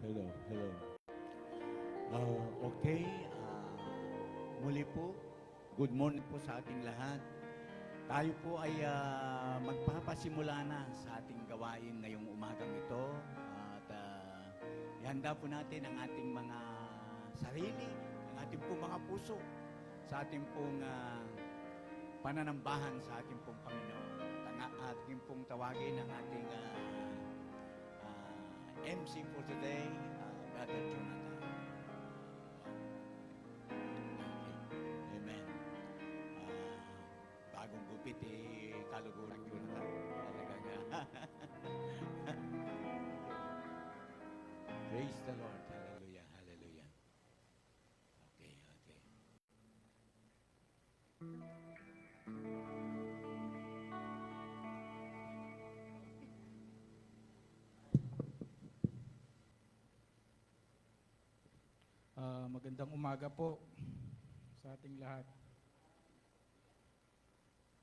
Hello, hello. Okay, muli po, good morning po sa ating lahat. Tayo po ay magpapasimula na sa ating gawain ngayong umagang ito. At ihanda po natin ang ating mga sarili, ang ating pong mga puso, sa ating pong pananambahan sa ating pong Panginoon. At ang ating pong tawagin ang ating MC for today, Brother Jonathan. Okay. Amen. Bagong gupit, kaluguran Jonathan. Talaga nga. Praise the Lord. Hallelujah. Hallelujah. Okay, okay. Magandang umaga po sa ating lahat.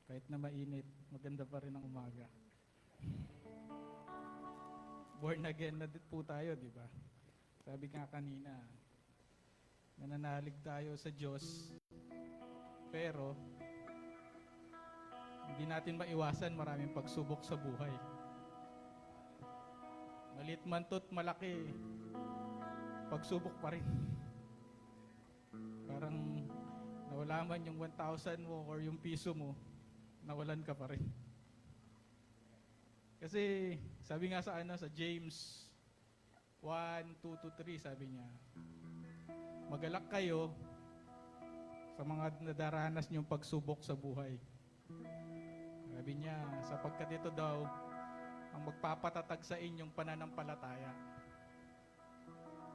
Kahit na mainit, maganda pa rin ang umaga. Born again na din po tayo, di ba? Sabi nga kanina, nananalig tayo sa Diyos, pero hindi natin maiwasan maraming pagsubok sa buhay. Maliit man to't malaki, pagsubok pa rin. Parang nawala man yung 1,000 mo or yung piso mo, nawalan ka pa rin. Kasi sabi nga sa sa James 1:2-3, sabi niya, magalak kayo sa mga nadaranas niyong pagsubok sa buhay. Sabi niya, sapagkat ito daw ang magpapatatag sa inyong pananampalataya.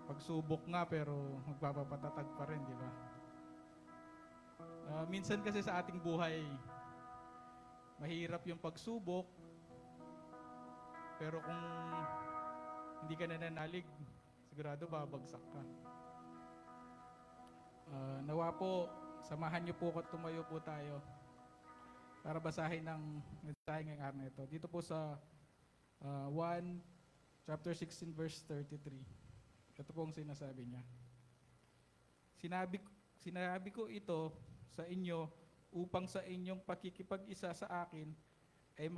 Pagsubok nga pero magpapatatag pa rin, di ba? Minsan kasi sa ating buhay, mahirap yung pagsubok, pero kung hindi ka nananalig, sigurado babagsak ka. Nawa po, samahan niyo po at tumayo po tayo para basahin ng mensahe ngayong araw na ito. Dito po sa 1 chapter 16 verse 33. Ito po ang sinasabi niya. Sinabi ko ito sa inyo upang sa inyong pakikipag-isa sa akin ay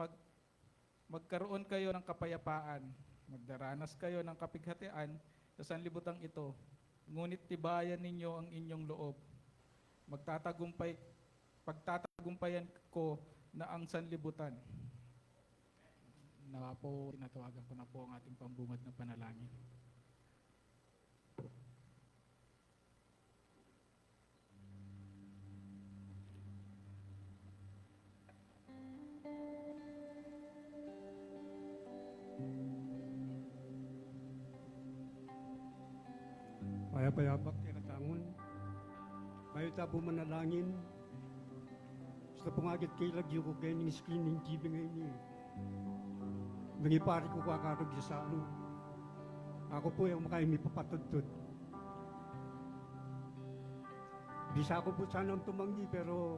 magkaroon kayo ng kapayapaan. Magdaranas kayo ng kapighatian sa sanlibutan ito. Ngunit tibayan ninyo ang inyong loob. Pagtatagumpayan ko na ang sanlibutan. Nawa po, tinatawagan ko na po ang ating pambungad na panalangin. Payapayapak kaya katangon. Kayo tabo manalangin. Sa pungagit kay lagyo ko kayo ng screening TV ngayon eh. Nangipari ko kakarog sa ano. Ako po yung makayang mipapatudtod. Bisa ko po sanang tumanggi pero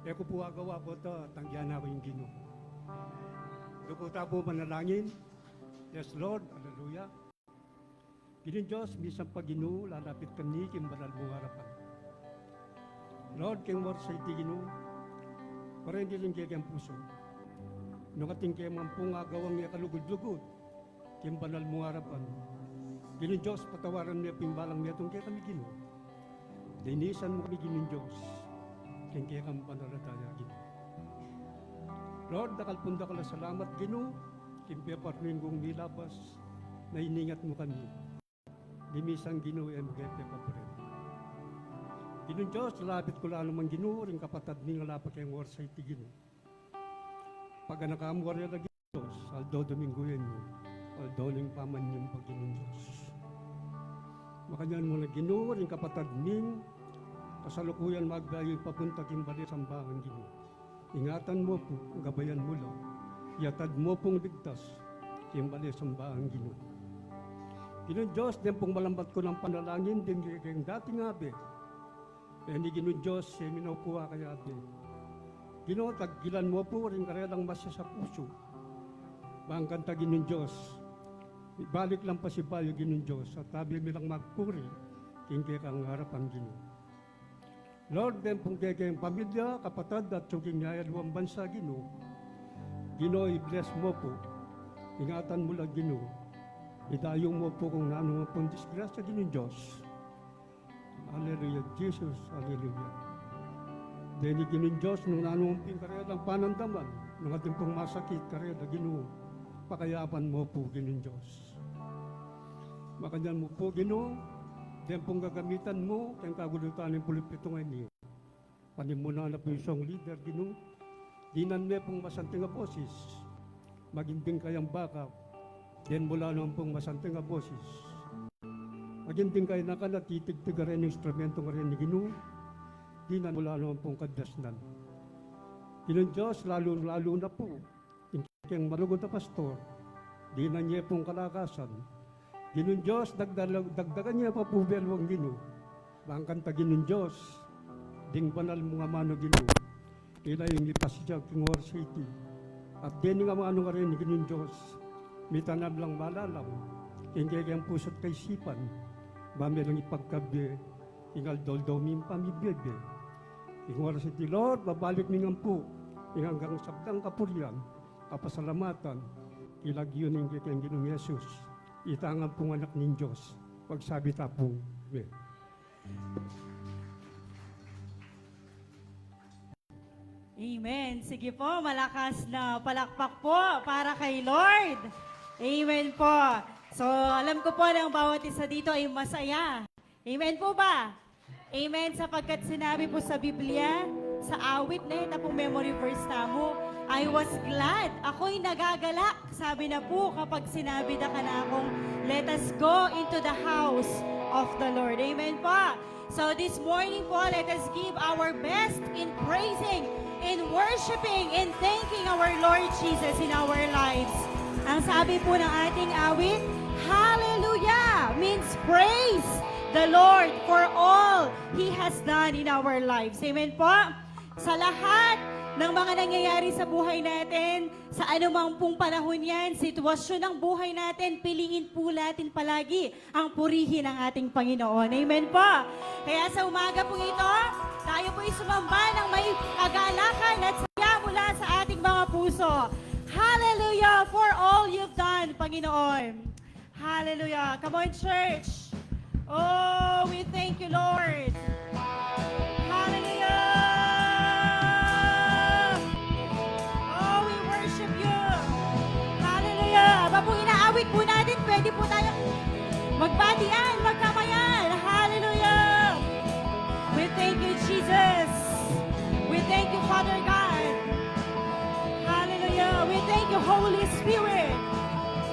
ko po agawa ko ito, tanggihan ako yung Ginoo. Doon po tabo manalangin. Yes Lord, hallelujah. Ginin Diyos, misang pag-inu, lalapit kami, kimbalal mong harapan. Lord, keng war sa iti Ginoo, para hindi lang kaya puso. Nung ating kaya mampung agawang niya kalugod-lugod, kimbalal mong harapan. Ginin Diyos, patawaran niya pimbalang niya itong kaya kami Ginoo. Dinisan mo kami ginin Diyos, keng kaya kami panarataya Ginoo. Lord, nakalpunda ka lang salamat Ginoo, kimpiaparmin kong nilabas, na iningat mo kami. Dimisang Ginoo ay magayte pa po rin. Ginoo Diyos, lapit ko lang naman Ginoo, rin kapatad ni nga lapat kayong warsa iti Ginoo. Pag nakamuwar yung lagi Diyos, aldo domingo yan mo, aldo ng paman yung pag-Ginoo Diyos. Makanyan mo na Ginoo, rin kapatad ning, kasalukuyan magdayo papunta kimbali sambahan Ginoo. Ingatan mo po, gabayan mo lang, yatad mo pong ligtas, kimbali sambahan Ginoo. Ginoo Diyos, din pong malambat ko ng panalangin, din kayong dating abe. Kaya ni Ginoo Diyos, seminaw po kaya abe. Ginoo, taggilan mo po rin karelang masya sa puso. Bangkanta Ginoo Diyos, Balik lang pa si Bayo Ginong Diyos at tabi milang magpuri, kingke kang harap ang Ginoo. Lord, den pong kayong pamilya, kapatid at suking ngaya luwang bansa, Ginoo. Ginoo, i-bless mo po. Ingatan mo lang, Ginoo. Idayong mo po kung ano pong disgrasya, Ginong Diyos. Hallelujah, Jesus, hallelujah. Dahil Ginong Diyos, nung ano pong karya ng panandaman, nung ating pong masakit, karya na Ginoo, pakayapan mo po, Ginong Diyos. Makanyan mo po, Ginoo, diyan pong gagamitan mo, kayong kagulutan ng pulipito ngayon niyo. Panimunan na po yung song leader, Ginoo. Dinan mo pong masanting nga boses, maginding kayang baka, diyan mula naman pong masanting nga boses. Maginding kayo na ka na titigtig ka rin yung instrumento nga rin ni Ginoo, dinan mula naman pong kadasnan. Ginong Diyos, lalo na po, kayang marugod na pastor, dinan niya pong kalakasan. Ginong Diyos, dagdagan niya pa po belwang Ginoo. Bangkan ta Ginong Diyos, ding banal mga mano Ginoo. Ila yung ipasya king War City. At din nga mga ano nga rin Ginong Diyos, mitanam lang malalam, hindi kayang pusot kay sipan, mami lang ipagkabi, ingal doldomim pamibebe. King War City, Lord, babalik ningang po, hanggang sabdang kapurian, kapasalamatan, ilag yun yung kayang Ginong Yesus. Itangan pong anak ng Diyos. Pagsabi tapong, amen. Amen. Sige po, malakas na palakpak po para kay Lord. Amen po. So, alam ko po na ang bawat isa dito ay masaya. Amen po ba? Amen, sapagkat sinabi po sa Biblia, sa awit na ito pong memory verse tamo, I was glad. Ako'y nagagalak. Sabi na po kapag sinabi na ka na akong, let us go into the house of the Lord. Amen po. So this morning po, let us give our best in praising, in worshiping, in thanking our Lord Jesus in our lives. Ang sabi po ng ating awit, Hallelujah means praise the Lord for all He has done in our lives. Amen po. Sa lahat ng mga nangyayari sa buhay natin, sa anumang pong panahon yan, sitwasyon ng buhay natin, piliin po natin palagi ang purihin ng ating Panginoon. Amen po. Kaya sa umaga pong ito, tayo po'y sumamba ng may kagalakan at saya mula sa ating mga puso. Hallelujah for all you've done, Panginoon. Hallelujah. Come on, church. Oh, we thank you, Lord. Hallelujah. Aba po inaawit po natin, pwede po tayong magbatian, magkamayan. Hallelujah! We thank you, Jesus. We thank you, Father God. Hallelujah! We thank you, Holy Spirit.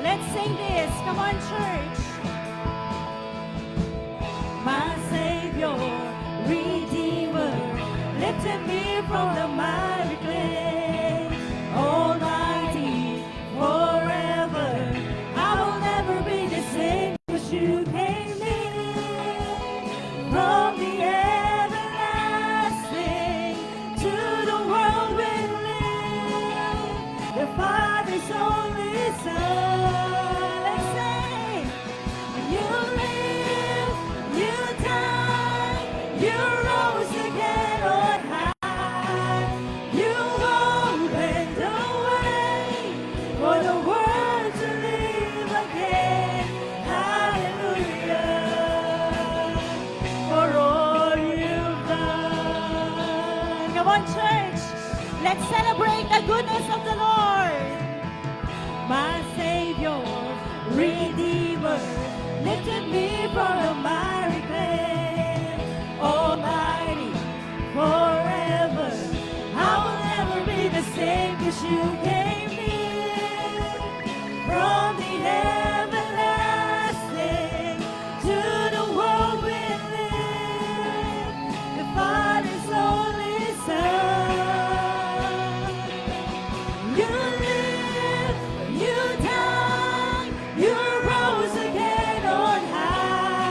Let's sing this. Come on, church. My Savior, Redeemer, lifted me from the miry clay. Almighty, forever, I will never be the same, 'cause you came in from the everlasting to the world we live, the Father's only Son. Let's sing. You live, you died, you rose again on high. You opened the way for the world to live again. Hallelujah. For all you've done. Come on, church. Let's celebrate the goodness of the Lord. My Savior, Redeemer, lifted me from the miry clay. Almighty, forever, I will never be the same, 'cause you came in from the everlasting to the world we live, the Father's only Son. You live, you died, you rose again on high.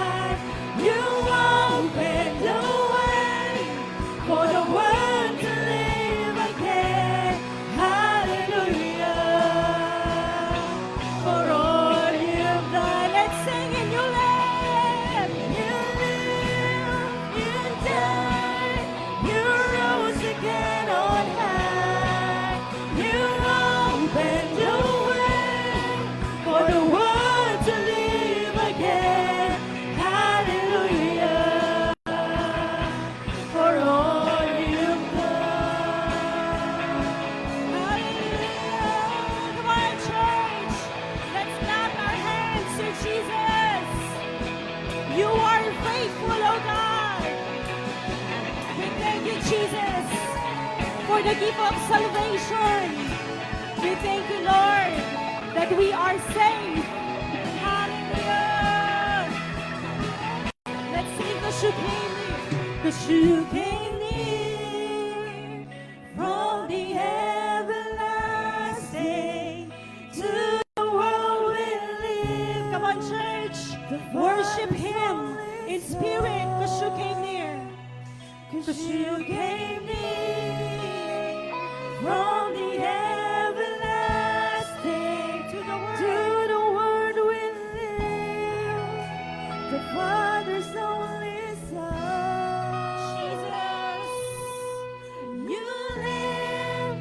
Jesus, for the gift of salvation. We thank you, Lord, that we are saved. Hallelujah. Let's sing the you came near. 'Cause you came near from the everlasting to the world we live. Come on, church. Worship Him in spirit, 'cause you came near. 'Cause you came near from the everlasting to the world we live. The Father's only Son. Jesus, you live,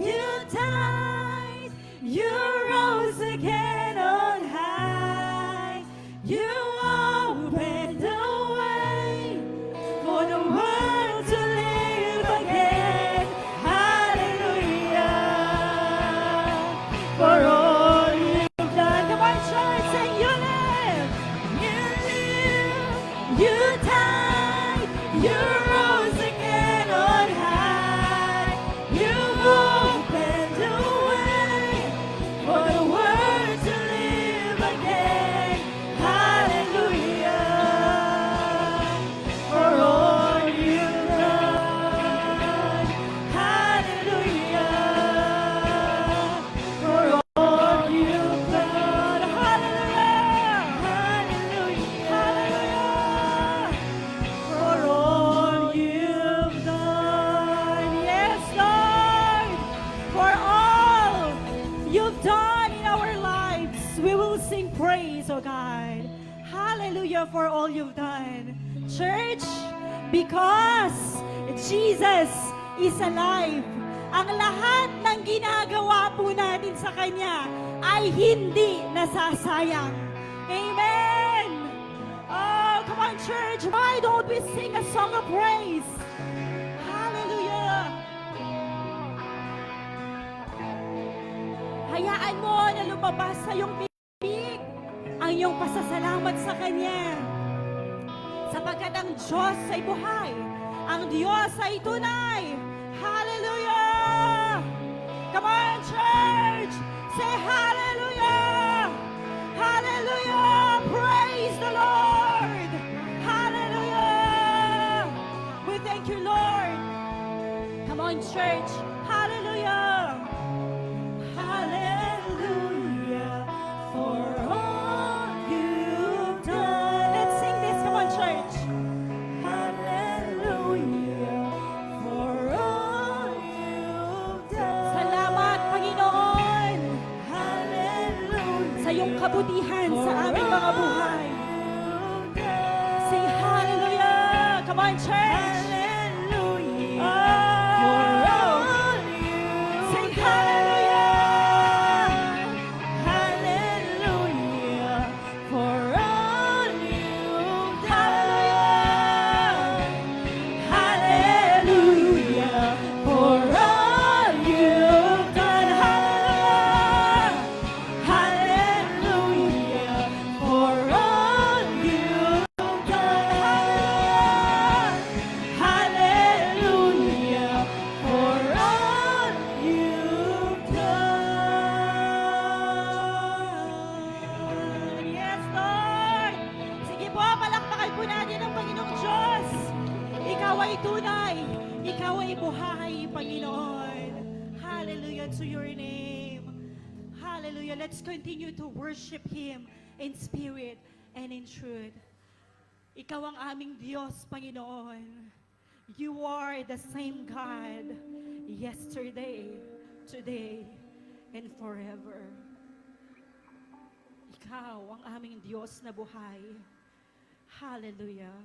you died, you rose again on high. You opened the way for the world to live again. Hallelujah. For all you've done. Come on, church, sing you live. You died, you rose again on high. You opened the way for the world to live again. Hallelujah. For all you've done. Hallelujah. For all you've done. Hallelujah. Hallelujah. Hallelujah. For all you've done. Yes, Lord. For all you've done in our lives, we will sing praise, oh God. Hallelujah for all you've done. Church, because Jesus is alive, ang lahat ng ginagawa po natin sa Kanya ay hindi nasasayang. Amen! Oh, come on, church. Why don't we sing a song of praise? Hallelujah! Hayaan mo na lumabas sa iyong bibig ang iyong pasasalamat sa Kanya. Sapagkat ang Diyos ay buhay. Ang Diyos ay tunay. Hallelujah! Come on, church! Say hallelujah! Hallelujah! Praise the Lord! Hallelujah! We thank you, Lord. Come on, church. Hallelujah! Hallelujah for all you've done. Let's sing this. Come on, church. Hallelujah for all you've done. Salamat, Panginoon. Hallelujah. Sa iyong kabutihan sa aming mga buhay. Say hallelujah. Come on, church. Hallelujah. Say hallelujah. Hallelujah. For all you've done. Hallelujah. For all you've done. Hallelujah. Hallelujah. For all you've done. Hallelujah. For all you've done. Yes, Lord. Sige po, palakpakan po natin ang Panginoong Diyos. Ikaw ay tunay. Ikaw ay buhay, Panginoon. Hallelujah to your name. Hallelujah. Let's continue to worship Him in spirit and in truth. Ikaw ang aming Diyos, Panginoon. You are the same God yesterday, today, and forever. Ikaw ang aming Diyos na buhay. Hallelujah.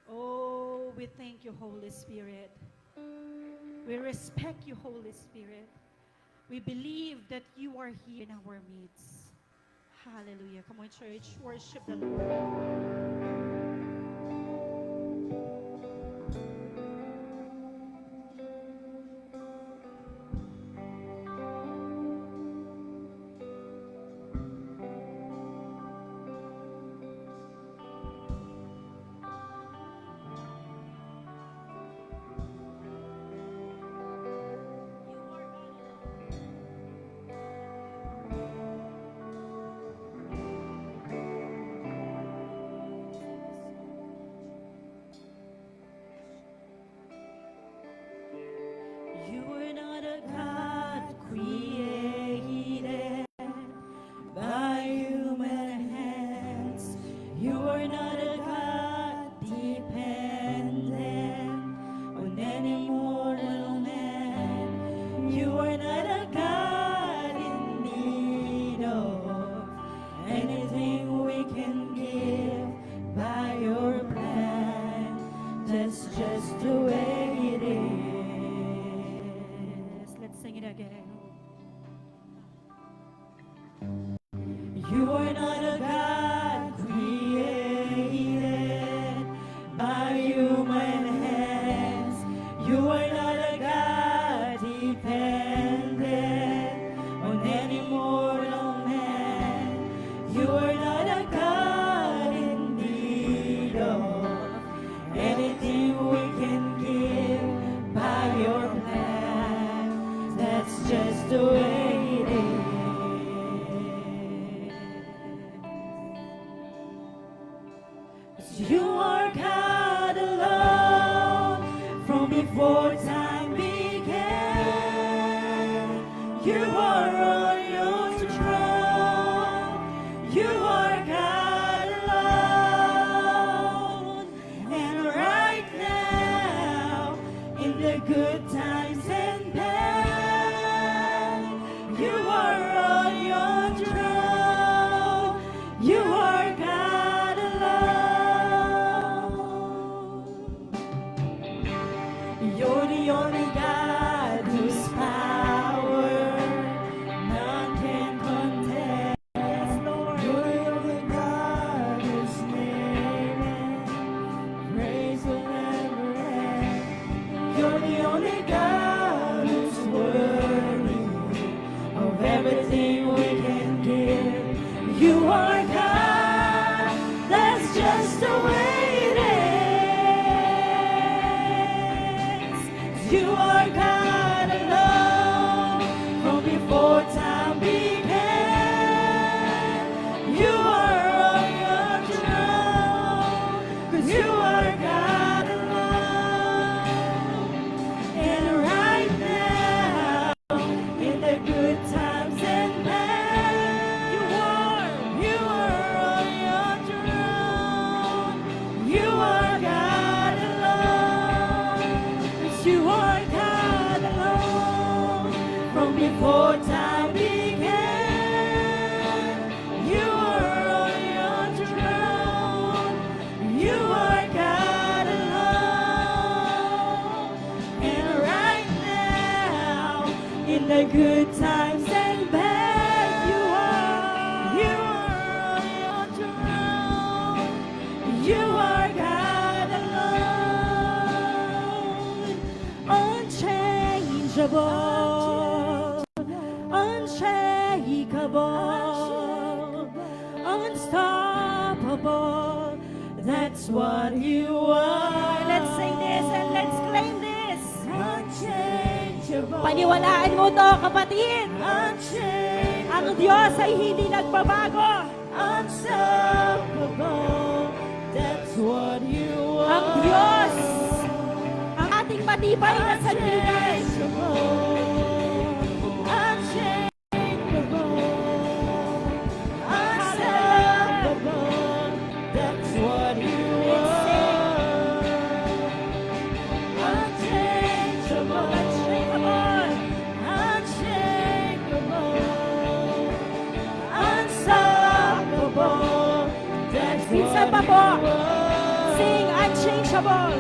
Oh, we thank you, Holy Spirit. We respect you, Holy Spirit. We believe that you are here in our midst. Hallelujah. Come on, church, worship the Lord. You are God alone from before time began. You are on your throne. You are God alone. And right now, in the good times and bad, you are on your throne. You are God alone. You're the only God whose power none can contest, Lord. You're the only God whose name and praise will never end. You're the only God who's worthy of everything we can give. You are God, that's just the way it is. You are God alone from before time began. You are on your throne, 'cause you are God alone. And right now, in the good times and bad, you are on your throne. You are God alone. 'Cause you are God alone from before time began. You are on your throne. You are God alone. And right now, in the good times and bad, you are on your throne. You are God alone. Unchangeable, unshakable, unstoppable. That's what you are. Let's sing this and let's claim this. Unchangeable. Paniwalaan mo to, kapatid. Unchangeable. Ang Diyos ay hindi nagbabago. Unstoppable. That's what you are. Ang Diyos, ang ating matibay na sandigan. Unstoppable. That's what you are. Unchangeable. Unshakable. Unstoppable. That's Minsan pa po. Sing unchangeable.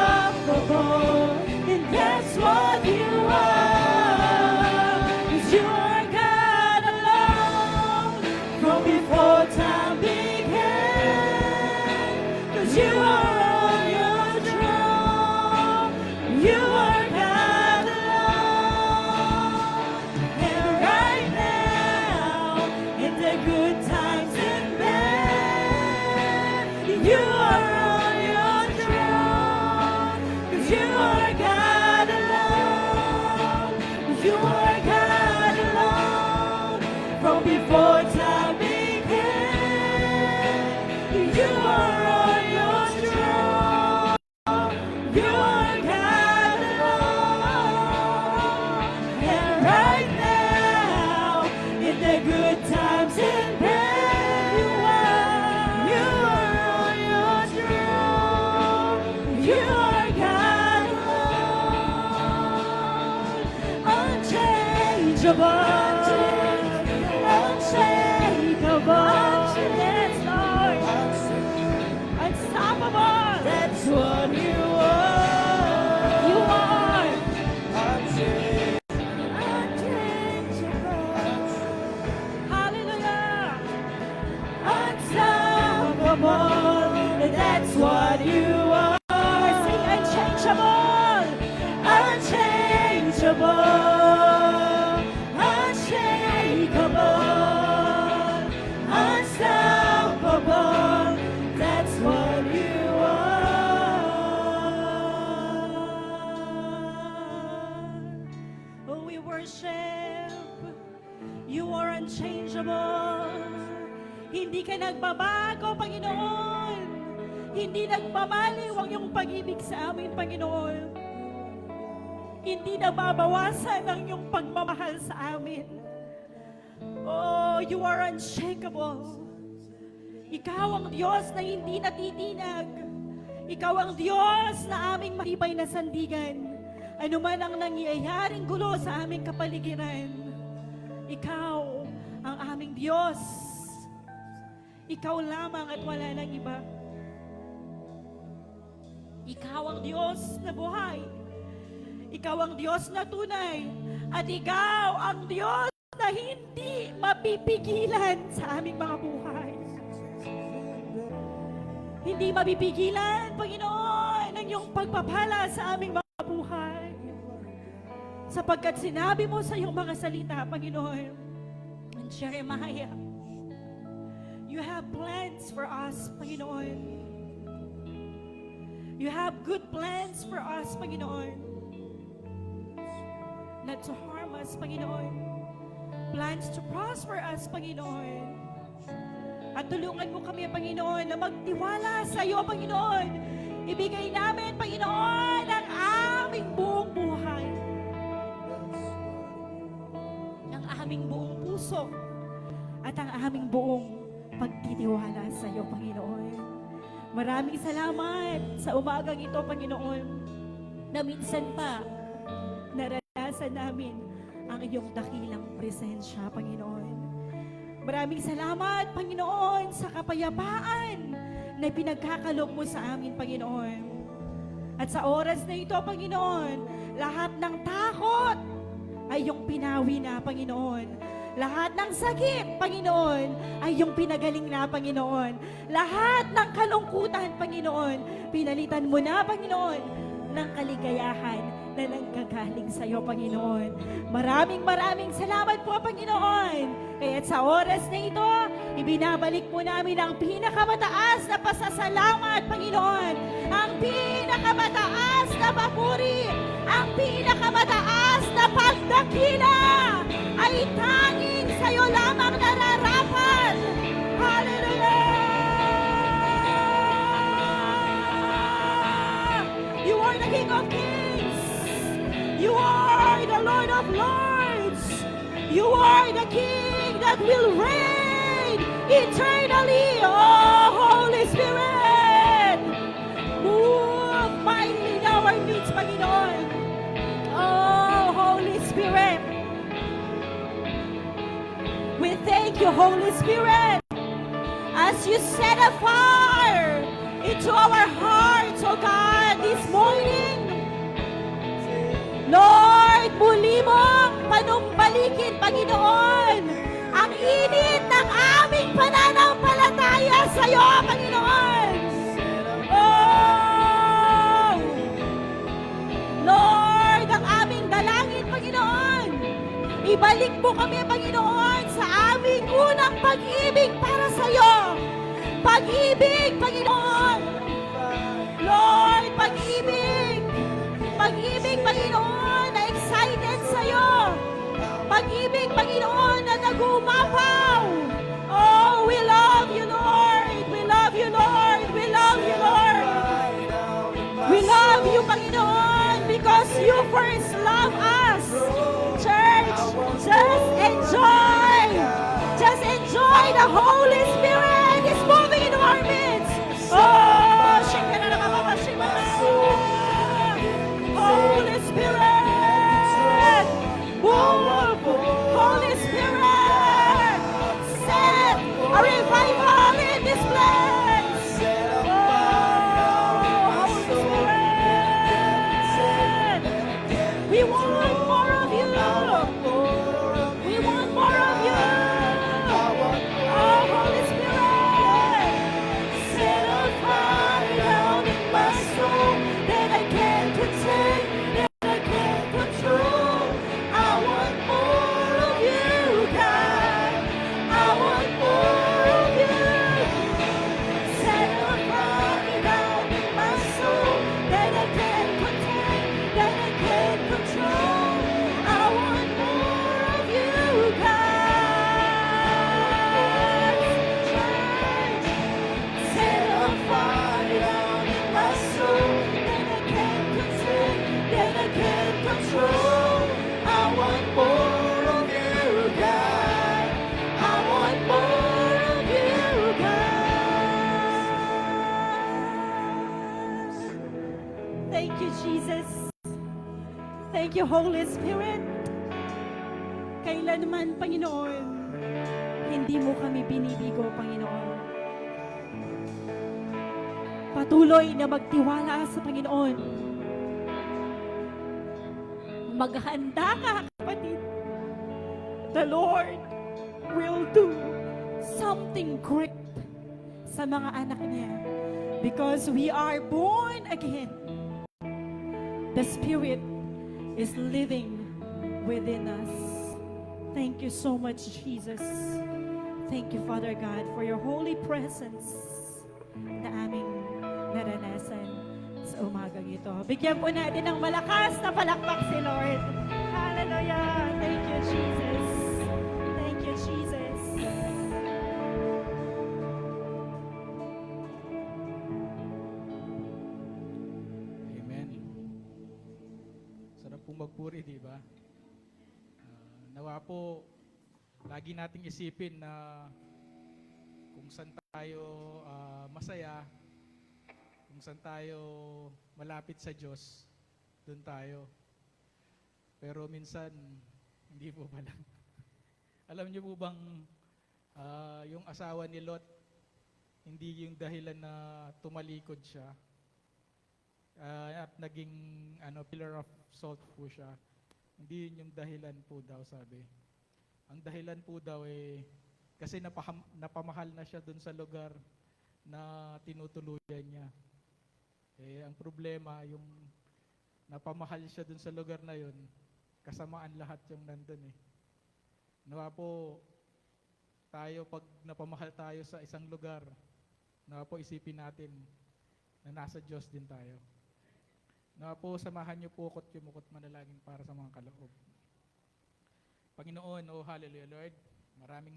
Unstoppable, and that's what you are. 'Cause you are God alone from before time began. 'Cause you are on your throne. You are God alone. And right now, in the good times and bad, you are on your throne. 'Cause you are God alone. You are God alone from before time began. You are on your throne. You are God alone. And right now, in the good times and bad, you are on your throne. You are God alone. Unchangeable. Unshakable. Yes, Lord. Unstoppable. That's what you are. You are. Unchangeable. Hallelujah. Unstoppable. That's what you are. Sing unchangeable. Unchangeable. Unchangeable. we worship. You are unchangeable. Hindi ka nagbabago, Panginoon. Hindi nagmamaliw ang iyong pag-ibig sa amin, Panginoon. Hindi nababawasan ang iyong pagmamahal sa amin. Oh, you are unshakable. Ikaw ang Diyos na hindi natitinag. Ikaw ang Diyos na aming matibay na sandigan. Ano man ang nangyayaring gulo sa aming kapaligiran, Ikaw ang aming Diyos. Ikaw lamang at wala nang iba. Ikaw ang Diyos na buhay. Ikaw ang Diyos na tunay. At ikaw ang Diyos na hindi mapipigilan sa aming mga buhay. Hindi mapipigilan, Panginoon, ang iyong pagpapala sa aming mga buhay. Sapagkat sinabi mo sa iyong mga salita, Panginoon, in Jeremiah, you have plans for us, Panginoon. You have good plans for us, Panginoon. Not to harm us, Panginoon. Plans to prosper us, Panginoon. At tulungan mo kami, Panginoon, na magtiwala sa iyo, Panginoon. Ibigay namin, Panginoon, ang aming buong buhay. Ang aming buong puso. At ang aming buong pagtitiwala sa iyo, Panginoon. Maraming salamat sa umagang ito, Panginoon, na minsan pa naranasan namin ang iyong dakilang presensya, Panginoon. Maraming salamat, Panginoon, sa kapayapaan na pinagkakaloob mo sa amin, Panginoon. At sa oras na ito, Panginoon, lahat ng takot ay iyong pinawi na, Panginoon. Lahat ng sakit, Panginoon, ay iyong pinagaling na, Panginoon. Lahat ng kalungkutan, Panginoon, pinalitan mo na, Panginoon, ng kaligayahan na nanggagaling sa iyo, Panginoon. Maraming salamat po, Panginoon. Kaya't sa oras na ito, ibinabalik po namin ang pinakamataas na pasasalamat, Panginoon. Ang pinakamataas na papuri, ang pinakamataas na pagdakila ay tanging sa iyo lamang nararapat. Hallelujah! You are the King of Kings. You are the Lord of Lords. You are the King that will reign eternally. Oh, Holy Spirit, move mightily in our midst, Panginoon. Oh, Holy Spirit, we thank you, Holy Spirit, as you set a fire into our hearts, oh God, this morning. Lord, muli mong panumbalikin, Panginoon, ang init ng aming pananampalataya sa iyo, Panginoon. Oh, Lord, ang aming dalangin, Panginoon, ibalik mo kami, Panginoon, sa aming unang pag-ibig para sa iyo. Pag-ibig, Panginoon. Lord, pag-ibig. Pag-ibig, Panginoon, na excited sa iyo. Pag-ibig, Panginoon, na nagumapaw. Oh, we love you, Lord. We love you, Lord. We love you, Lord. We love you, Panginoon, because you first love us. Church, just enjoy. Just enjoy the Holy Spirit is moving into our midst. Oh, Holy Spirit. you, Holy Spirit. Kailanman, Panginoon, hindi mo kami binibigo, Panginoon. Patuloy na magtiwala sa Panginoon. Maghanda ka, kapatid. The Lord will do something great sa mga anak niya. Because we are born again. The Spirit is living within us. Thank you so much, Jesus. Thank you, Father God, for your holy presence na aming naranasan sa umagang ito. Bigyan po natin ng malakas na palakpak si Lord. Hallelujah! Thank you, Jesus. Thank you, Jesus. Amen. Sarap pong magpuri, di ba? Nawa po, lagi nating isipin na kung saan tayo masaya, kung saan tayo malapit sa Diyos, doon tayo. Pero minsan, hindi po pala. Alam niyo po bang yung asawa ni Lot, hindi yung dahilan na tumalikod siya at naging pillar of salt po siya. Hindi yun yung dahilan po daw, sabi. Ang dahilan po daw kasi napamahal na siya dun sa lugar na tinutuluyan niya. Ang problema, yung napamahal siya dun sa lugar na yun, kasamaan lahat yung nandun Nawa po, tayo pag napamahal tayo sa isang lugar, nawa po isipin natin na nasa Diyos din tayo. Nawa po, samahan niyo po ako't yumukot manalangin para sa mga kaloob. Panginoon, hallelujah Lord,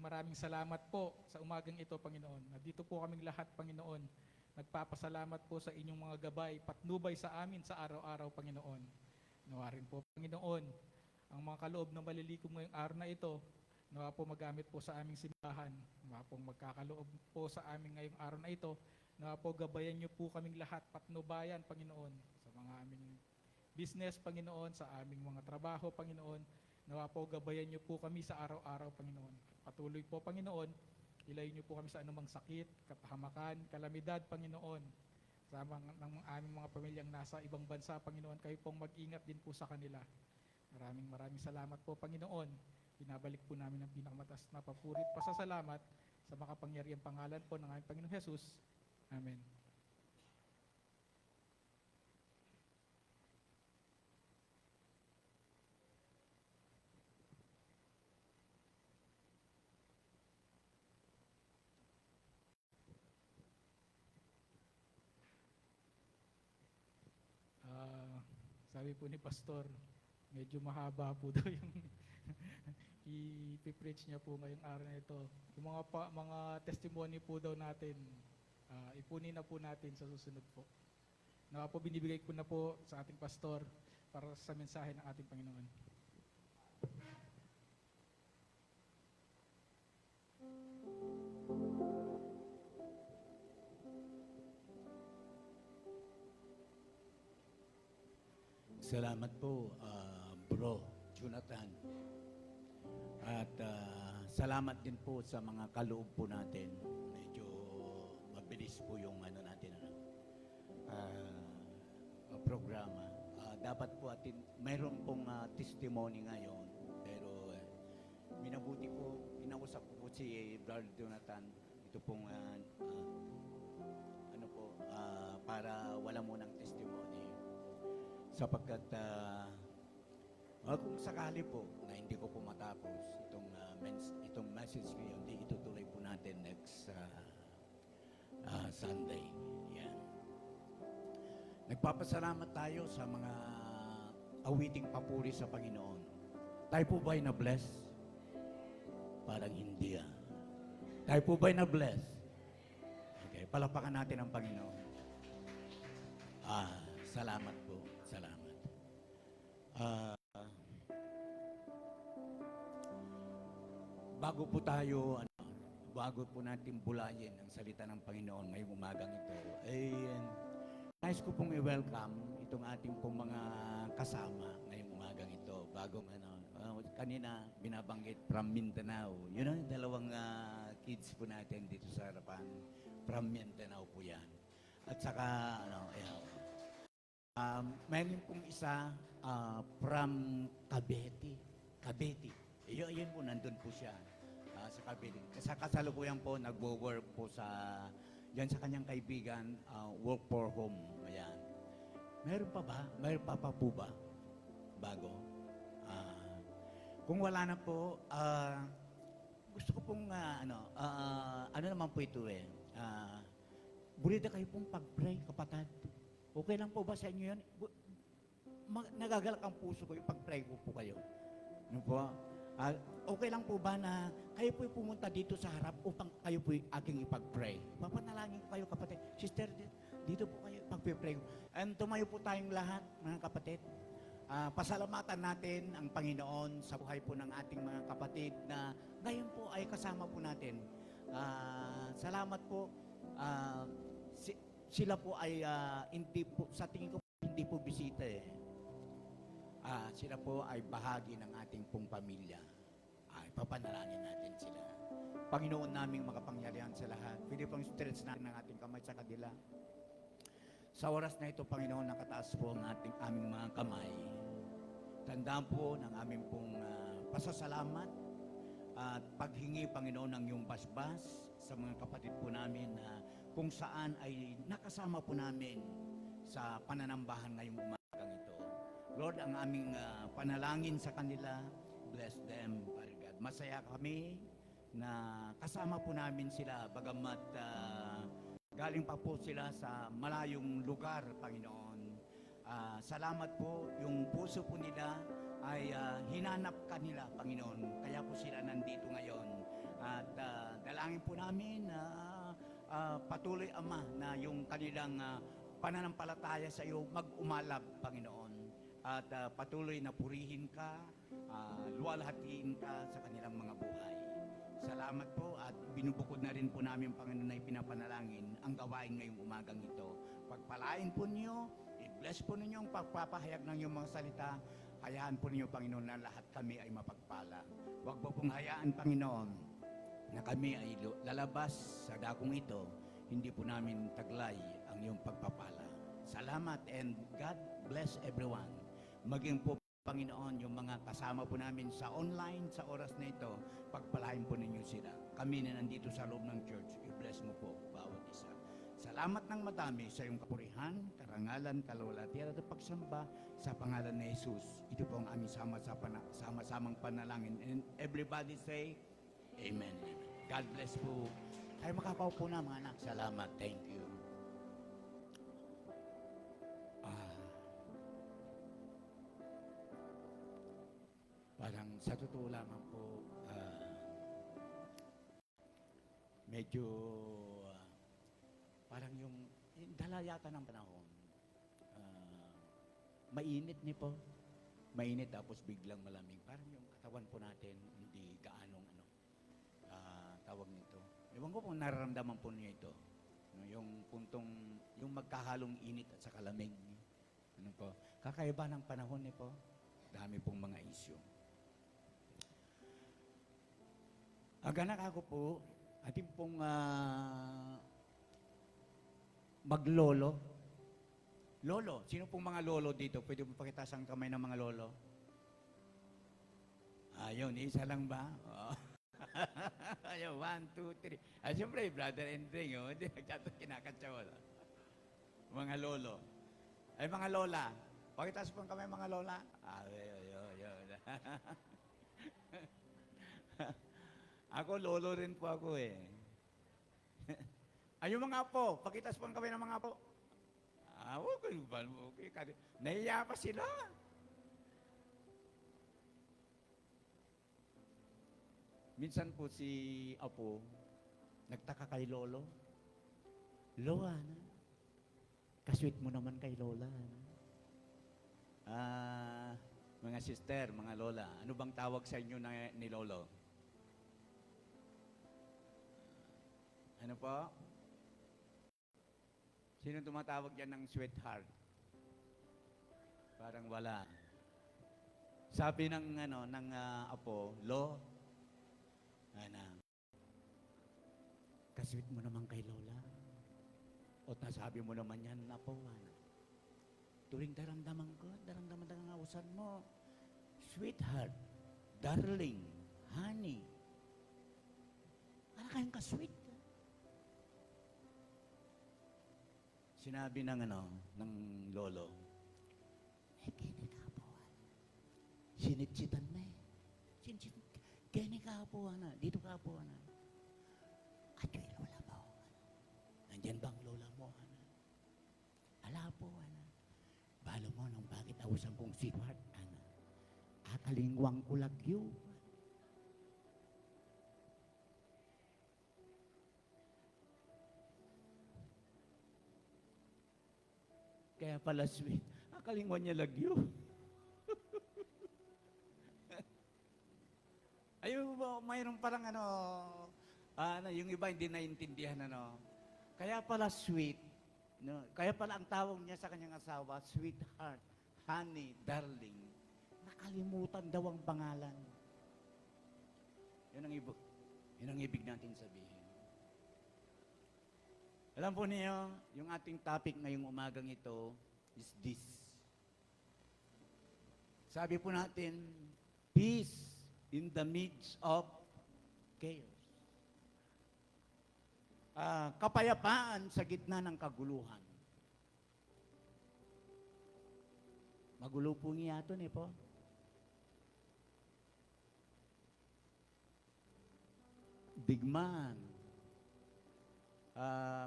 maraming salamat po sa umagang ito, Panginoon. Nandito po kaming lahat, Panginoon. Nagpapasalamat po sa inyong mga gabay, patnubay sa amin sa araw-araw, Panginoon. Nawa rin po, Panginoon, ang mga kaloob na malilikom ngayong araw na ito, nawa po magamit po sa aming simbahan. Nawa po magkakaloob po sa aming ngayong araw na ito. Nawa po gabayan niyo po kaming lahat, patnubayan, Panginoon, sa mga aming business, Panginoon, sa aming mga trabaho, Panginoon. Nawa po gabayan niyo po kami sa araw-araw, Panginoon. Patuloy po, Panginoon, ilayo niyo po kami sa anumang sakit, kapahamakan, kalamidad, Panginoon. Sa ng aming mga pamilyang nasa ibang bansa, Panginoon, kayo pong mag-ingat din po sa kanila. Maraming salamat po, Panginoon. Binabalik po namin ang pinakamataas na papuri at pasasalamat sa makapangyarihang pangalan po ng aming Panginoong Jesus. Amen. Sabi po ni Pastor, medyo mahaba po daw yung i-preach niya po ngayong araw na ito. Yung mga testimony po daw natin, ipunin na po natin sa susunod po. Nawa po binibigay ko na po sa ating pastor para sa mensahe ng ating Panginoon. Salamat po, Bro Jonathan. At salamat din po sa mga kaloob po natin. Medyo mabilis po yung programa. Dapat po atin, mayroon pong testimony ngayon. Pero minabuti po, inausap ko po si Brother Jonathan. Ito pong para wala munang testimony. Sapagkat kung sakali po na hindi ko po matapos itong message ko yun, hindi itutuloy po natin next Sunday. Yan. Nagpapasalamat tayo sa mga awiting papuri sa Panginoon. Tayo po ba'y na-bless? Parang hindi Tayo po ba'y na-bless? Okay, palapakan natin ang Panginoon. Salamat po. Salamat. Bago po natin bulayin ang salita ng Panginoon ngayong umagang ito, nais ko pong i-welcome itong ating pong mga kasama ngayong umagang ito. bagong ano. Kanina binabanggit from Mindanao. Yun ang dalawang kids po natin dito sa harapan. From Mindanao po yan. At saka, mayroon pong isa from Cavite. Cavite. Yun po, nandun po siya sa Cavite. Sa kasalukuyan po, nagwo-work po diyan sa kanyang kaibigan, work for home. Ayan. Meron pa ba? Meron pa po ba? Bago? Kung wala na po, gusto ko pong, ano naman po ito eh, bulida kayo pong pag-pray, kapatid. Okay lang po ba sa inyo yan? Nagagalak ang puso ko yung pag-pray ko po kayo. Ano po? Okay lang po ba na kayo po'y pumunta dito sa harap upang kayo po'y aking ipag-pray? Papanalangin ko kayo, kapatid. Sister, dito po kayo pag-pray. And tumayo po tayong lahat, mga kapatid. Pasalamatan natin ang Panginoon sa buhay po ng ating mga kapatid na ngayon po ay kasama po natin. Salamat po. Sila po ay hindi po, sa tingin ko hindi po bisita eh. Sila po ay bahagi ng ating pong pamilya. Papanalangin natin sila. Panginoon naming makapangyarihan sa lahat. Pwede pong stretch natin ng ating kamay sa kanila. Sa oras na ito, Panginoon, nakataas po ang aming mga kamay. Tandaan po ng aming pong pasasalamat at paghingi, Panginoon, ng iyong basbas sa mga kapatid po namin na kung saan ay nakasama po namin sa pananambahan ngayong umagang ito. Lord, ang aming panalangin sa kanila, bless them, Father God. Masaya kami na kasama po namin sila, bagamat galing pa po sila sa malayong lugar, Panginoon. Salamat po, yung puso po nila ay hinanap kanila, Panginoon. Kaya po sila nandito ngayon. At dalangin po namin na patuloy, Ama, na yung kanilang pananampalataya sa iyo mag-umalab, Panginoon. At patuloy na purihin ka, luwalhatiin ka sa kanilang mga buhay. Salamat po at binubukod na rin po namin, Panginoon, na ipinapanalangin ang gawain ngayong umagang ito. Pagpalain po niyo, i-bless po ninyo ang pagpapahayag ng iyong mga salita. Hayaan po ninyo, Panginoon, na lahat kami ay mapagpala. Huwag po pong hayaan, Panginoon, na kami ay lalabas sa dakong ito, hindi po namin taglay ang iyong pagpapala. Salamat and God bless everyone. Maging po, Panginoon, yung mga kasama po namin sa online sa oras na ito, pagpalain po ninyo sila. Kami na nandito sa loob ng church, i-bless mo po bawat isa. Salamat ng madami sa iyong kapurihan, karangalan, kalwalhatian at pagsamba sa pangalan ni Jesus. Ito po ang aming sama-samang panalangin. And everybody say, Amen. God bless po. Tayo makakaupo na, mga anak. Salamat. Thank you. Parang sa totoo lamang po, medyo parang yung dala yata ng panahon. Mainit ni po. Mainit tapos biglang malamig. Parang yung katawan po natin hindi gaanong tawag nito. Ewan ko kung nararamdaman po niyo ito. Yung puntong, yung magkahalong init at saka lamig. Ano po? Kakaiba ng panahon ni po. Dami pong mga issue. Aganak ako po, ating pong maglolo. Lolo, sino pong mga lolo dito? Pwede mo pakitaas ang kamay ng mga lolo? Ayun, isa lang ba? Oh. Ayun, 1, 2, 3. Siyempre, brother and ring, hindi kinakatsaw. Mga lolo. Ay, mga lola. Pakitaas po ang kamay mga lola. Ayun. Ako, lolo rin po ako eh. Ayun mga apo, pakitas po ang kami ng mga apo. Okay. Nahiya pa sila. Minsan po si apo, nagtaka kay lolo. Lola, kasweet mo naman kay lola. Mga sister, mga lola, ano bang tawag sa inyo ni lolo? Ano po? Sino tumatawag dyan ng sweetheart? Parang wala. Sabi ng apo, Lo, kasweet mo naman kay Lola. O nasabi mo naman yan, apo, tuwing daramdaman ko, daramdaman ang ausan mo. Sweetheart, darling, honey. Ano kayong kasweet? Sinabi ng lolo, kini ka po, sinitsitan na kini ka po, dito ka po, at yung lola mo, nandyan bang lola mo, ala po, balo mo nung bakit awasan kong sweetheart, akalingwang ko lagyo. Kaya pala sweet, akalingwan niya lagyo. Ayun ba, mayroon parang yung iba hindi naiintindihan Kaya pala sweet, no? Kaya pala ang tawag niya sa kanyang asawa, sweetheart, honey, darling. Nakalimutan daw ang pangalan. Yun ang ibig natin sabihin. Alam po niyo, yung ating topic ngayong umagang ito is this. Sabi po natin, peace in the midst of chaos. Kapayapaan sa gitna ng kaguluhan. Magulo po niya ito, po. Digmaan.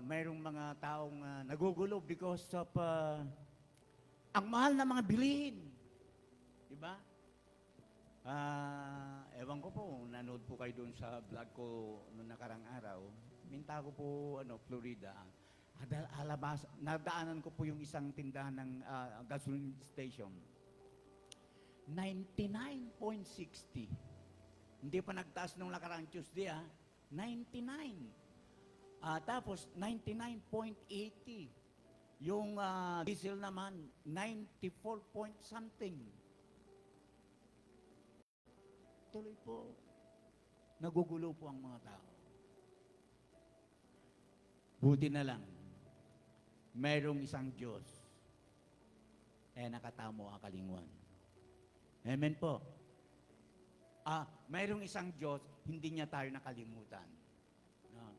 Mayroong mga taong nagugulo because of ang mahal na mga bilihin. Diba? Ewan ko po, nanood po kayo doon sa vlog ko noong nakarang araw. Minta ko po, Florida. Nadaanan ko po yung isang tindahan ng gasoline station. 99.60. Hindi pa nagtaas nung nakarang Tuesday, 99. Tapos, 99.80. Yung diesel naman, 94 point something. Tuloy po, nagugulo po ang mga tao. Buti na lang, mayroong isang Diyos, nakatamo ang kalingwan. Amen po. Mayroong isang Diyos, hindi niya tayo nakalimutan. No?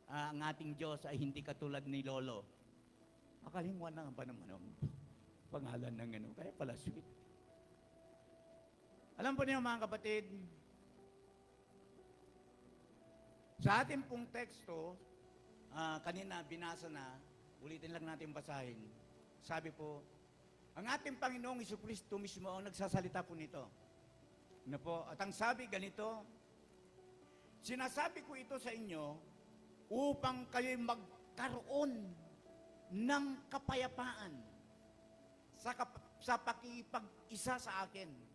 Ang ating Diyos ay hindi katulad ni Lolo. Makalingwan na ba naman ang pangalan ng kaya pala sweet. Alam po niyo mga kapatid, sa ating pong teksto, kanina binasa na, ulitin lang natin basahin. Sabi po, ang ating Panginoong Jesucristo mismo ang nagsasalita po nito. At ang sabi ganito, sinasabi ko ito sa inyo upang kayo'y magkaroon ng kapayapaan sa pakipag-isa sa akin.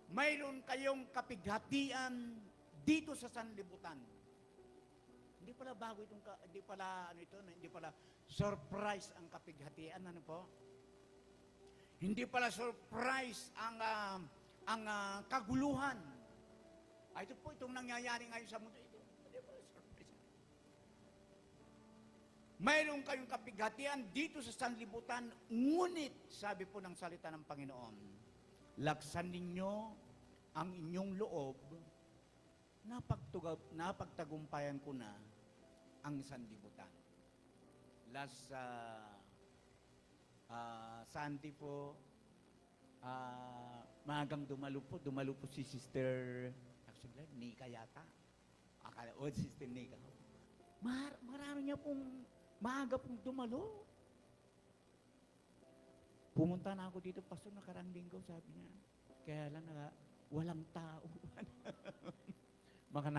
Mayroon kayong kapighatian dito sa sanlibutan. Hindi pala bago itong, hindi pala surprise ang kapighatian, po? Hindi pala surprise ang kaguluhan. Ito po, itong nangyayari ngayon sa mundo. Hindi pala surprise. Mayroon kayong kapighatian dito sa sanlibutan, ngunit, sabi po ng salita ng Panginoon, laksan ninyo ang inyong loob, napagtagumpayan ko na ang sanlibutan. Last Sunday po, maagang dumalo po si Sister, actually, Nika yata. Sister Nika. Marami niya pong, maaga pong dumalo. Pumunta na ako dito, Pastor, nakarang linggo, sabi niya. Kaya lang, walang tao. Baka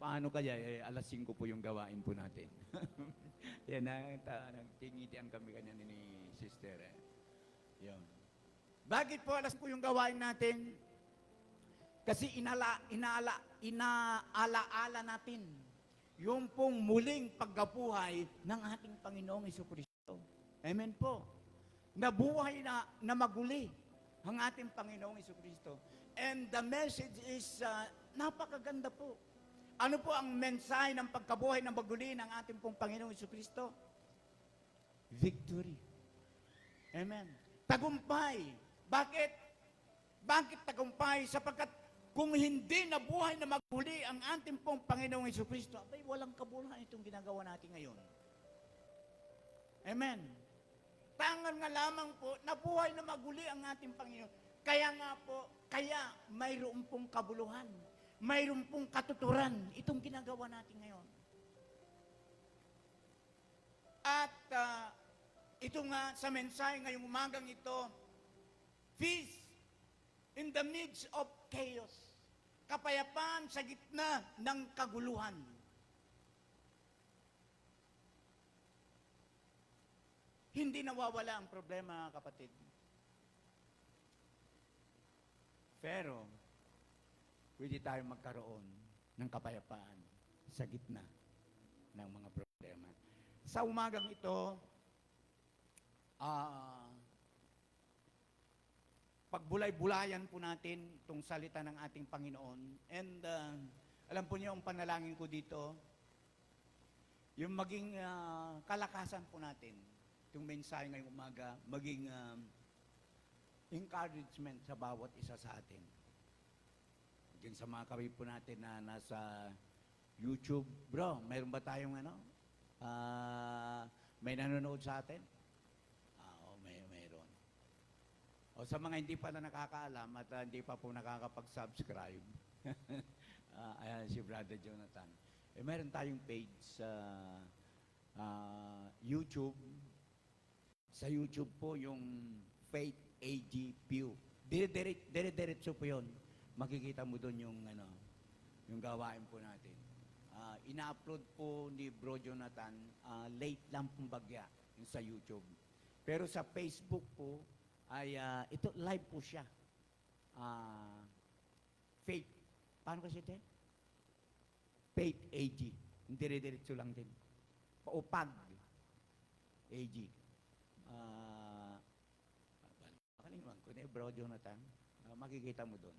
paano kaya, alas 5 po yung gawain po natin. Yan, nagtingitian kami kanya ni Sister. Yun. Bakit po alas po yung gawain natin? Kasi inaalaala natin yung pong muling pagkabuhay ng ating Panginoong Jesucristo. Amen po. Nabuhay na maguli. ang ating Panginoong Jesucristo. And the message is napakaganda po. Ano po ang mensahe ng pagkabuhay ng baguli ng ating pong Panginoong Jesucristo? Victory. Amen. Tagumpay. Bakit? Bakit tagumpay? Sapagkat kung hindi nabuhay na maguli ang ating pong Panginoong Jesucristo, abay, walang kabuluhan itong ginagawa natin ngayon. Amen. Tangan nga lamang po, nabuhay na maguli ang ating Panginoon. Kaya nga po, kaya mayroon pong kabuluhan. Mayroon pong katuturan itong ginagawa natin ngayon. At ito nga sa mensahe ngayong umagang ito, peace in the midst of chaos. Kapayapaan sa gitna ng kaguluhan. Hindi nawawala ang problema, kapatid. Pero, pwede tayo magkaroon ng kapayapaan sa gitna ng mga problema. Sa umagang ito, pagbulay-bulayan po natin itong salita ng ating Panginoon. And alam po niyo, ang panalangin ko dito, yung maging kalakasan po natin, itong mensahe ngayong umaga, maging encouragement sa bawat isa sa atin. Diyan sa mga kawin po natin na nasa YouTube. Bro, mayroon ba tayong may nanonood sa atin? Mayroon. O sa mga hindi pa na nakakaalam at hindi pa po nakakapag-subscribe, ayan si Brother Jonathan. Mayroon tayong page sa YouTube. Sa YouTube po yung Faith AG Pew. Dire-diretso po yun. Makikita mo doon yung gawain po natin. Ina-upload po ni Bro Jonathan, late lang pong bagya yung sa YouTube. Pero sa Facebook po, ay ito live po siya. Faith. Paano kasi ito? Faith AG. Dire-diretso lang din. Paupag AG. Kalimutan ko na Bro Jonathan. Makikita mo doon.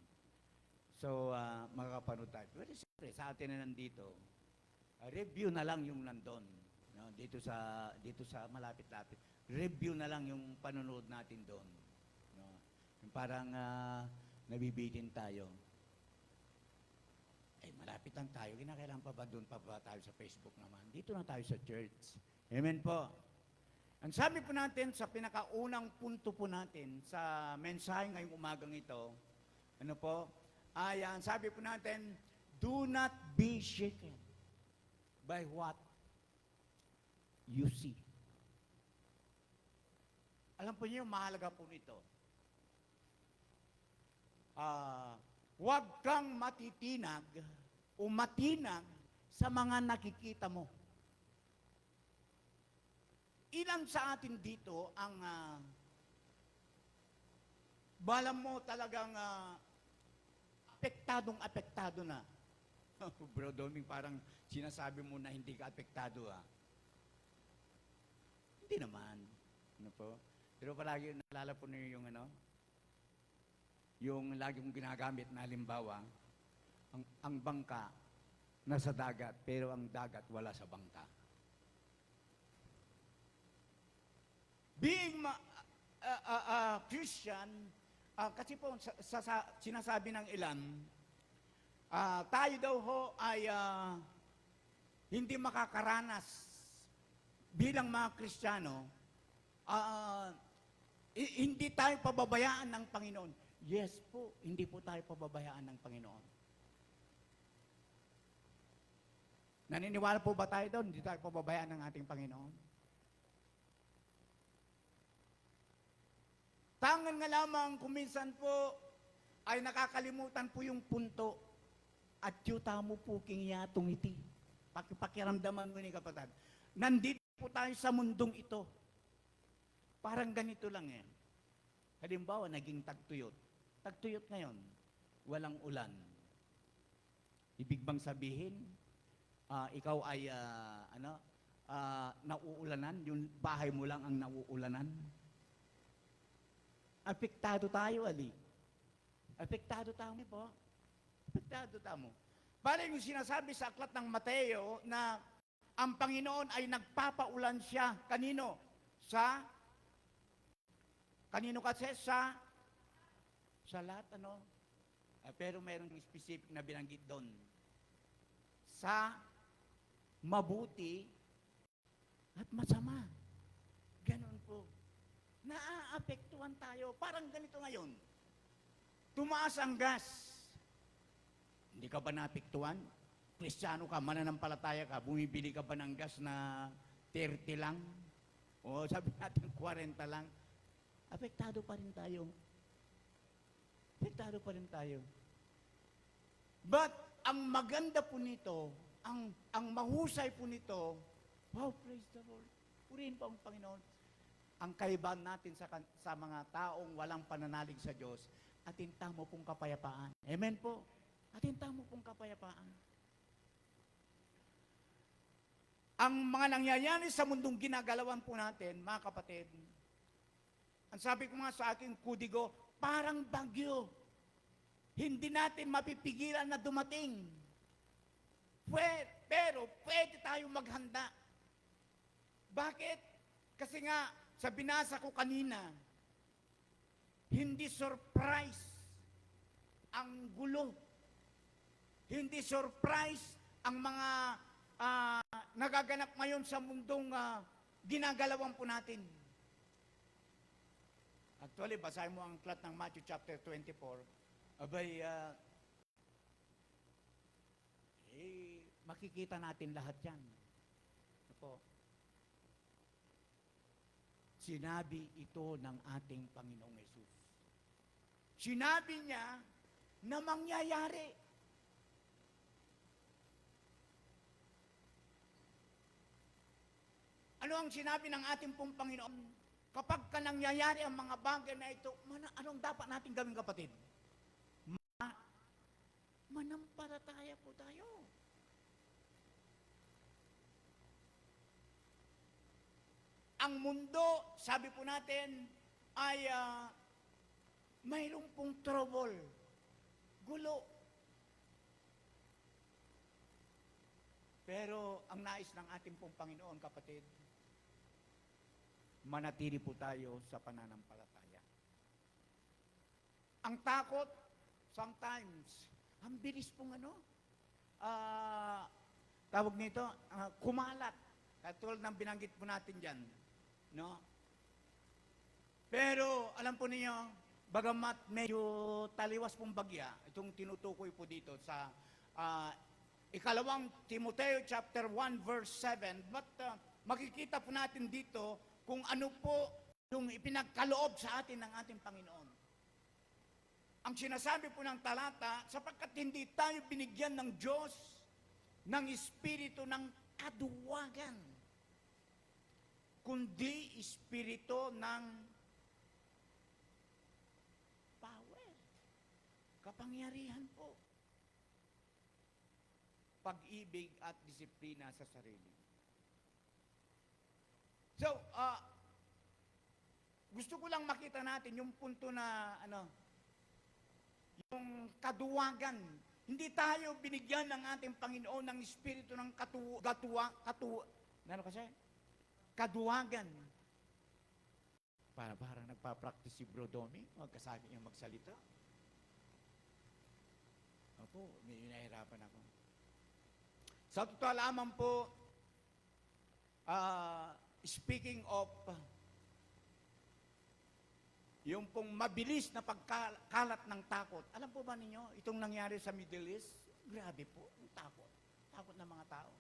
So, makakapanood tayo. Pero siyempre, sa atin na nandito, review na lang yung nandun. No? Dito sa malapit-lapit. Review na lang yung panonood natin doon. No? Yung parang nabibitin tayo. Malapit lang tayo. Kinakailangan pa ba doon pa ba tayo sa Facebook naman? Dito na tayo sa church. Amen po. Ang sabi po natin sa pinakaunang punto po natin sa mensahe ngayong umagang ito, ano po? Ang sabi po natin, do not be shaken by what you see. Alam po niyo, mahalaga po nito. Huwag kang matitinag o matinag sa mga nakikita mo. Ilan sa atin dito ang balam mo talagang apektado na. Bro Doming, parang sinasabi mo na hindi ka apektado Hindi naman. Ano po? Pero palagi naalala po niyo yung lagi mong ginagamit na halimbawa, ang bangka nasa dagat, pero ang dagat wala sa bangka. Being Christian, kasi po sinasabi ng ilan, tayo daw ho ay hindi makakaranas bilang mga Kristiyano, hindi tayo pababayaan ng Panginoon. Yes po, hindi po tayo pababayaan ng Panginoon. Naniniwala po ba tayo doon? Hindi tayo pababayaan ng ating Panginoon? Tangan nga lamang kung minsan po ay nakakalimutan po yung punto at yuta mo po kingyatong iti. Pakiramdaman mo ni kapatid. Nandito po tayo sa mundong ito. Parang ganito lang Halimbawa, naging tagtuyot. Tagtuyot ngayon, walang ulan. Ibig bang sabihin, ikaw ay nauulanan, yung bahay mo lang ang nauulanan? apektado tayo, Ali. Apektado tayo po. Apektado tayo. Para yung sinasabi sa aklat ng Mateo na ang Panginoon ay nagpapaulan siya. Kanino? Kanino kasi? Sa lahat, ano? Pero mayroong specific na binanggit doon. Sa mabuti at masama. Ganon po. Naaapektuhan tayo. Parang ganito ngayon. Tumaas ang gas. Hindi ka ba naapektuhan? Kristiyano ka, mananampalataya ka, bumibili ka ba ng gas na 30 lang? O sabi natin 40 lang? Apektado pa rin tayo. Apektado pa rin tayo. But, ang maganda po nito, ang mahusay po nito, wow, praise the Lord. Purihin po ang Panginoon. Ang kaibahan natin sa mga taong walang pananalig sa Diyos, atinta mo pong kapayapaan. Amen po. Atinta mo pong kapayapaan. Ang mga nangyayari sa mundong ginagalawan po natin, mga kapatid, ang sabi ko nga sa aking kudigo, parang bagyo. Hindi natin mapipigilan na dumating. Pero pwede tayong maghanda. Bakit? Kasi nga, sa binasa ko kanina, hindi surprise ang gulo. Hindi surprise ang mga nagaganap ngayon sa mundong ginagalawan po natin. Actually, basahin mo ang aklat ng Matthew chapter 24. Abay, makikita natin lahat yan. Opo. Sinabi ito ng ating Panginoong Yesus. Sinabi niya na mangyayari. Ano ang sinabi ng ating pong Panginoon? Kapag ka nangyayari ang mga bagay na ito, anong dapat natin gawin, kapatid? Manampalataya po tayo. Ang mundo, sabi po natin, ay mayroong pong trouble, gulo. Pero ang nais ng ating pong Panginoon, kapatid, manatili po tayo sa pananampalataya. Ang takot, sometimes, ang bilis pong tawag nito, kumalat. Katulad ng binanggit po natin dyan. No? Pero, alam po niyo, bagamat medyo taliwas pong bagya, itong tinutukoy po dito sa ikalawang Timoteo chapter 1 verse 7, but makikita po natin dito kung ano po yung ipinagkaloob sa atin ng ating Panginoon. Ang sinasabi po ng talata, sapagkat hindi tayo binigyan ng Diyos ng espiritu ng kaduwagan, kundi espiritu ng power, kapangyarihan po, pag-ibig at disiplina sa sarili. So, gusto ko lang makita natin yung punto na, yung kaduwagan. Hindi tayo binigyan ng ating Panginoon ng espiritu ng kaduwagan. Parang nagpa-practice si Bro Domi, magkasabi niyang magsalita. Opo, may nahirapan ako. Sa totoo lamang po, speaking of yung pong mabilis na pagkalat ng takot. Alam po ba ninyo, itong nangyari sa Middle East, grabe po, ang takot. Takot ng mga tao.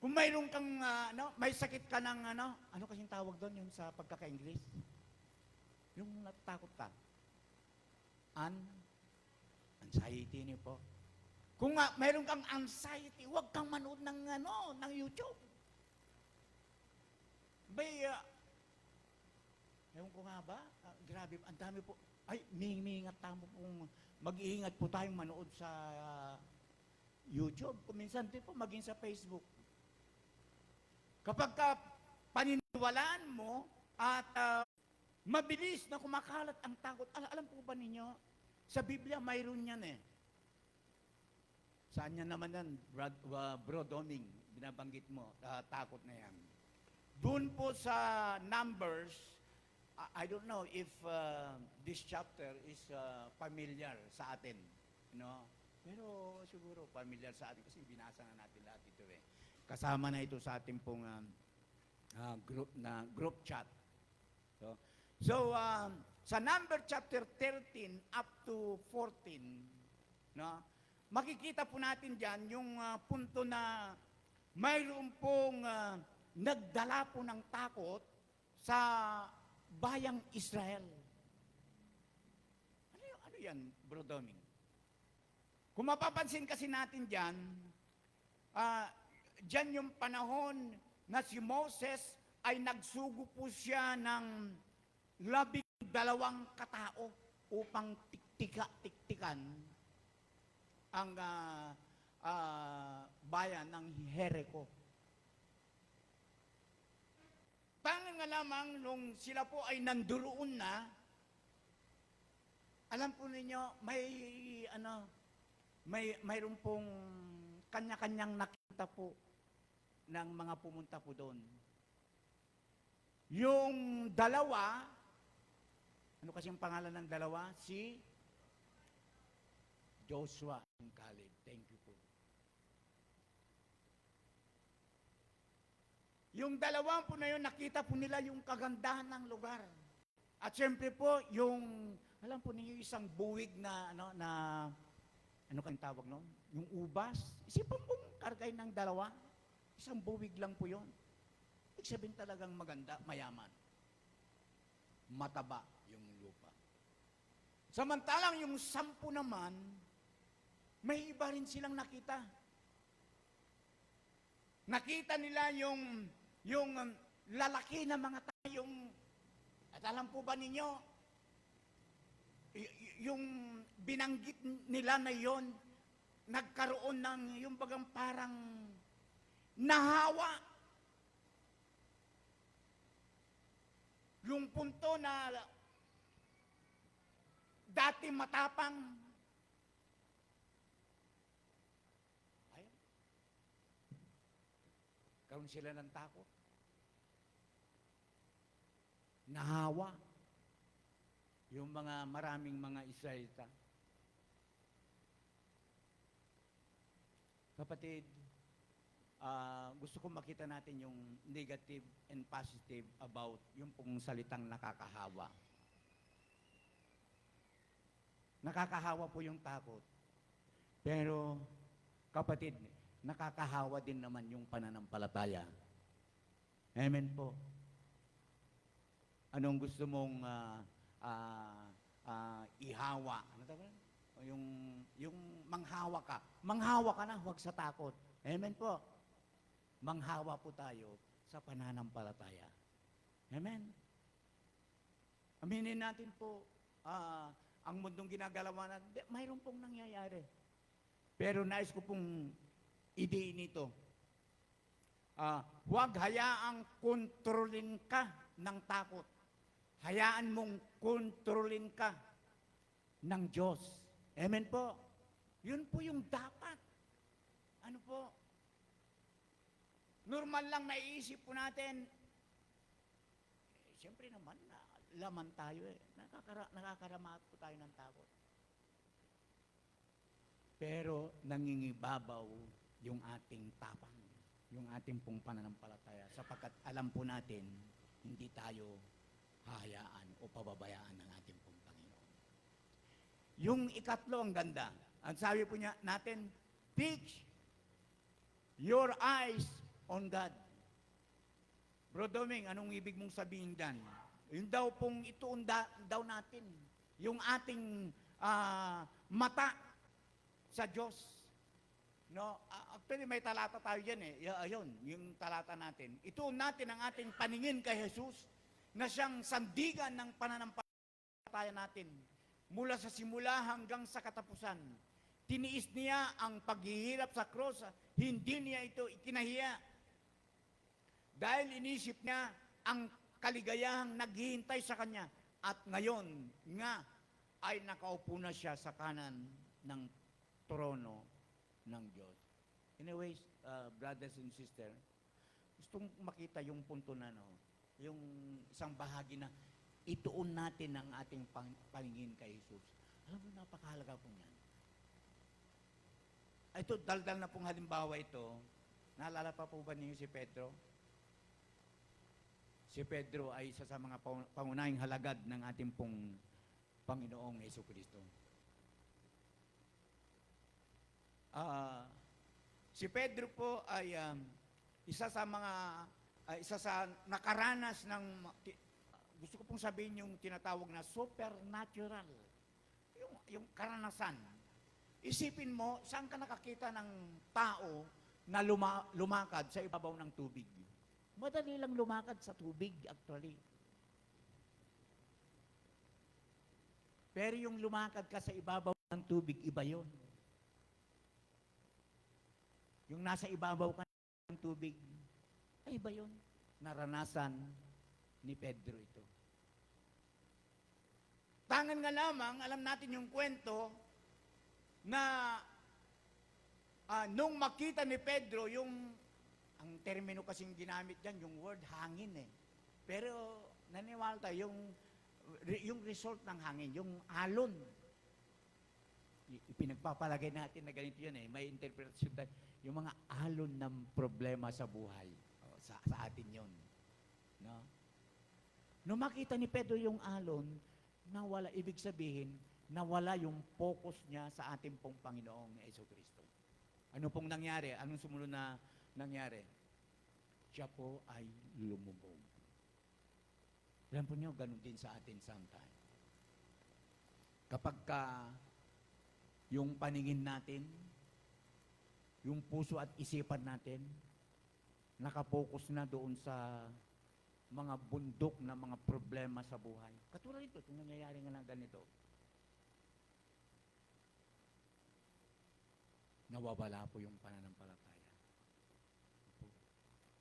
Kung mayroon kang, may sakit ka ng, ano kasing tawag doon, yung sa pagkaka-English? Yung natatakot ka. Anxiety niyo po. Kung mayroon kang anxiety, huwag kang manood ng YouTube. Ewan ko nga ba? Grabe, ang dami po. Ay, mingat tamo pong mag-iingat po tayong manood sa YouTube. Kuminsan din po, maging sa Facebook. Kapag paniniwalaan mo At mabilis na kumakalat ang takot. Alam po ba ninyo, sa Biblia mayroon yan eh. Saan yan naman yan, Bro Doming, binabanggit mo, takot na yan. Doon po sa Numbers, I don't know if this chapter is familiar sa atin. Pero siguro familiar sa atin kasi binasa na natin lahat ito eh. Kasama na ito sa ating pong group chat. So sa number chapter 13 up to 14, makikita po natin diyan yung punto na mayroon pong nagdala po ng takot sa bayang Israel. Ano yan, Bro Doming? Kung mapapansin kasi natin diyan, diyan yung panahon na si Moses ay nagsugo po siya ng 12 katao upang tiktikan ang bayan ng Jericho. Tanging nga lamang nung sila po ay nanduroon na, alam po ninyo, mayroon pong kanya-kanyang nakita po ng mga pumunta po doon. Yung dalawa, ano kasi ang pangalan ng dalawa? Si Joshua and Caleb. Thank you po. Yung dalawa po na yun, nakita po nila yung kagandahan ng lugar. At syempre po, alam po ninyo, isang buwig na, ano kang tawag noon? Yung ubas. Isipan pong kargay ng dalawa. Isang buwig lang po yun. Ibig sabihin talagang maganda, mayaman. Mataba yung lupa. Samantalang yung 10 naman, may iba rin silang nakita. Nakita nila yung lalaki na mga tayong, at alam po ba ninyo, yung binanggit nila na yon, nagkaroon ng yung bagang parang nahawa. Yung punto na dati matapang, ayun, karoon sila ng takot. Nahawa. Yung maraming mga Israelita. Kapatid, gusto ko makita natin yung negative and positive about yung pong salitang nakakahawa. Nakakahawa po yung takot. Pero, kapatid, nakakahawa din naman yung pananampalataya. Amen po. Anong gusto mong ihawa? Ano tawag? Yung manghawa ka. Manghawa ka na, huwag sa takot. Amen po. Manghawa po tayo sa pananampalataya. Amen. Aminin natin po, ang mundong ginagalawa natin, mayroon pong nangyayari. Pero nais ko pong idein ito. Huwag hayaang kontrolin ka ng takot. Hayaan mong kontrolin ka ng Diyos. Amen po. Yun po yung dapat. Ano po? Normal lang naiisip po natin, siyempre naman, laman tayo eh. Nakakaramahat po tayo ng takot. Pero nangingibabaw yung ating tapang, yung ating pong pananampalataya, sapagkat alam po natin, hindi tayo hahayaan o pababayaan ng ating pong Panginoon. Yung ikatlo, ang ganda. Ang sabi po niya natin, fix your eyes on God. Bro Doming, anong ibig mong sabihin dyan? Yung daw pong ituon daw natin, yung ating mata sa Diyos. No? Actually, may talata tayo dyan eh. Ayun, yung talata natin. Ituon natin ang ating paningin kay Jesus na siyang sandigan ng pananampalataya natin. Mula sa simula hanggang sa katapusan. Tiniis niya ang paghihirap sa cross. Hindi niya ito ikinahiya. Dahil inisip niya ang kaligayahang naghihintay sa kanya. At ngayon nga ay nakaupo na siya sa kanan ng trono ng Diyos. Anyways, brothers and sisters, gustong makita yung punto na yung isang bahagi na ituon natin ang ating paningin kay Jesus. Alam mo, napakahalaga po yan. Ito, daldal na pong halimbawa ito. Naalala pa po ba niyo si Pedro? Si Pedro ay isa sa mga pangunahing halagad ng ating pong Panginoong Jesucristo. Si Pedro po ay isa sa nakaranas ng gusto ko pong sabihin yung tinatawag na supernatural. Yung karanasan. Isipin mo, saan ka nakakita ng tao na lumakad sa ibabaw ng tubig? Madali lang lumakad sa tubig, actually. Pero yung lumakad ka sa ibabaw ng tubig, iba yun. Yung nasa ibabaw ka ng tubig, ay iba yun. Naranasan ni Pedro ito. Tangan nga lamang, alam natin yung kwento na nung makita ni Pedro ang termino kasing ginamit dyan, yung word hangin eh. Pero naniwala tayo, yung result ng hangin, yung alon. Ipinagpapalagay natin na ganito yun eh. May interpretation tayo. Yung mga alon ng problema sa buhay. Sa atin yun. No? Nung makita ni Pedro yung alon, nawala, ibig sabihin, nawala yung focus niya sa ating pong Panginoong Jesucristo. Ano pong nangyari? Anong sumunod na nangyari? Siya po ay lumubog. Alam po niyo, ganun din sa atin sometimes. Kapag yung paningin natin, yung puso at isipan natin, nakapokus na doon sa mga bundok na mga problema sa buhay. Katulad ito, itong nangyayari nga na ganito. Nawawala po yung pananampalataya.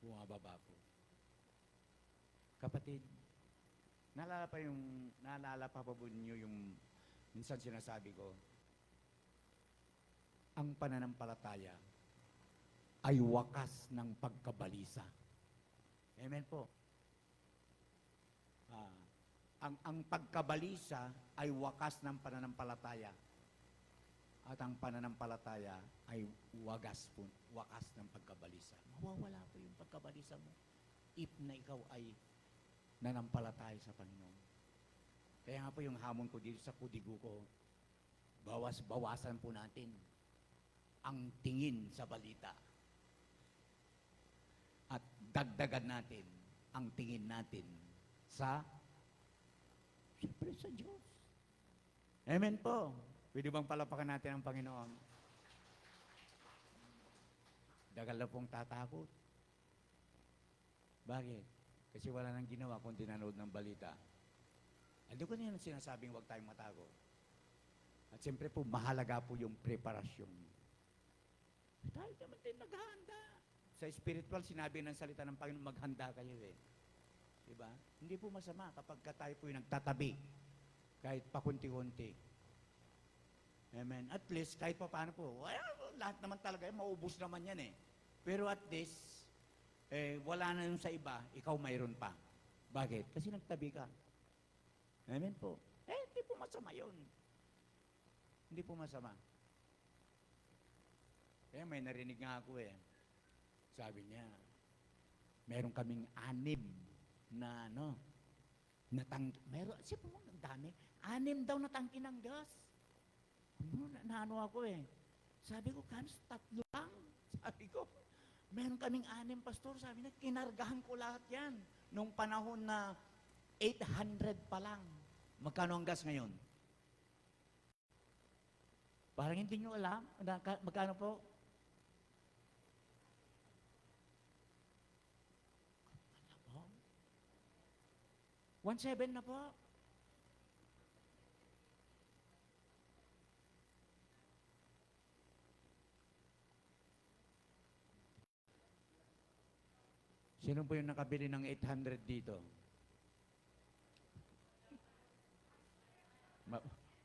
Bumababa po. Kapatid, naalala pa po niyo yung minsan sinasabi ko, ang pananampalataya ay wakas ng pagkabalisa. Amen po. Ang pagkabalisa ay wakas ng pananampalataya. At ang pananampalataya ay wakas ng pagkabalisa. Mawawala po yung pagkabalisa mo if na ikaw ay nanampalataya sa Panginoon. Kaya nga po yung hamon ko dito sa kudigo ko, bawasan po natin ang tingin sa balita. At dagdagan natin ang tingin natin siyempre sa Diyos. Amen po. Pwede bang palapakan natin ang Panginoon? Dagal na pong tatakot. Bakit? Kasi wala nang ginawa kundi nanood ng balita. Ano ko na yung sinasabing huwag tayong matakot. At siyempre po, mahalaga po yung preparasyon. Tayo naman din naghahanda. Sa spiritual, sinabi ng salita ng Panginoon, maghanda kayo eh. Diba? Hindi po masama kapag tayo po yung nagtatabi. Kahit pakunti-kunti. Amen. At least, kahit pa paano po, lahat naman talaga, maubos naman yan eh. Pero at least, wala na yung sa iba, ikaw mayroon pa. Bakit? Kasi nagtabi ka. Amen po. Hindi po masama yun. Hindi po masama. Kaya may narinig nga ako eh. Sabi niya, meron kaming 6 na meron, siya po ang dami. 6 daw na tangki ng gas. Naano ako eh. Sabi ko, kanos 3 lang? Sabi ko, meron kaming 6, pastor. Sabi na, kinargahan ko lahat yan. Nung panahon na 800 pa lang. Magkano ang gas ngayon? Parang hindi nyo alam. Magkano po? Ano po? 1.7 na po. Sino po yung nakabili ng 800 dito?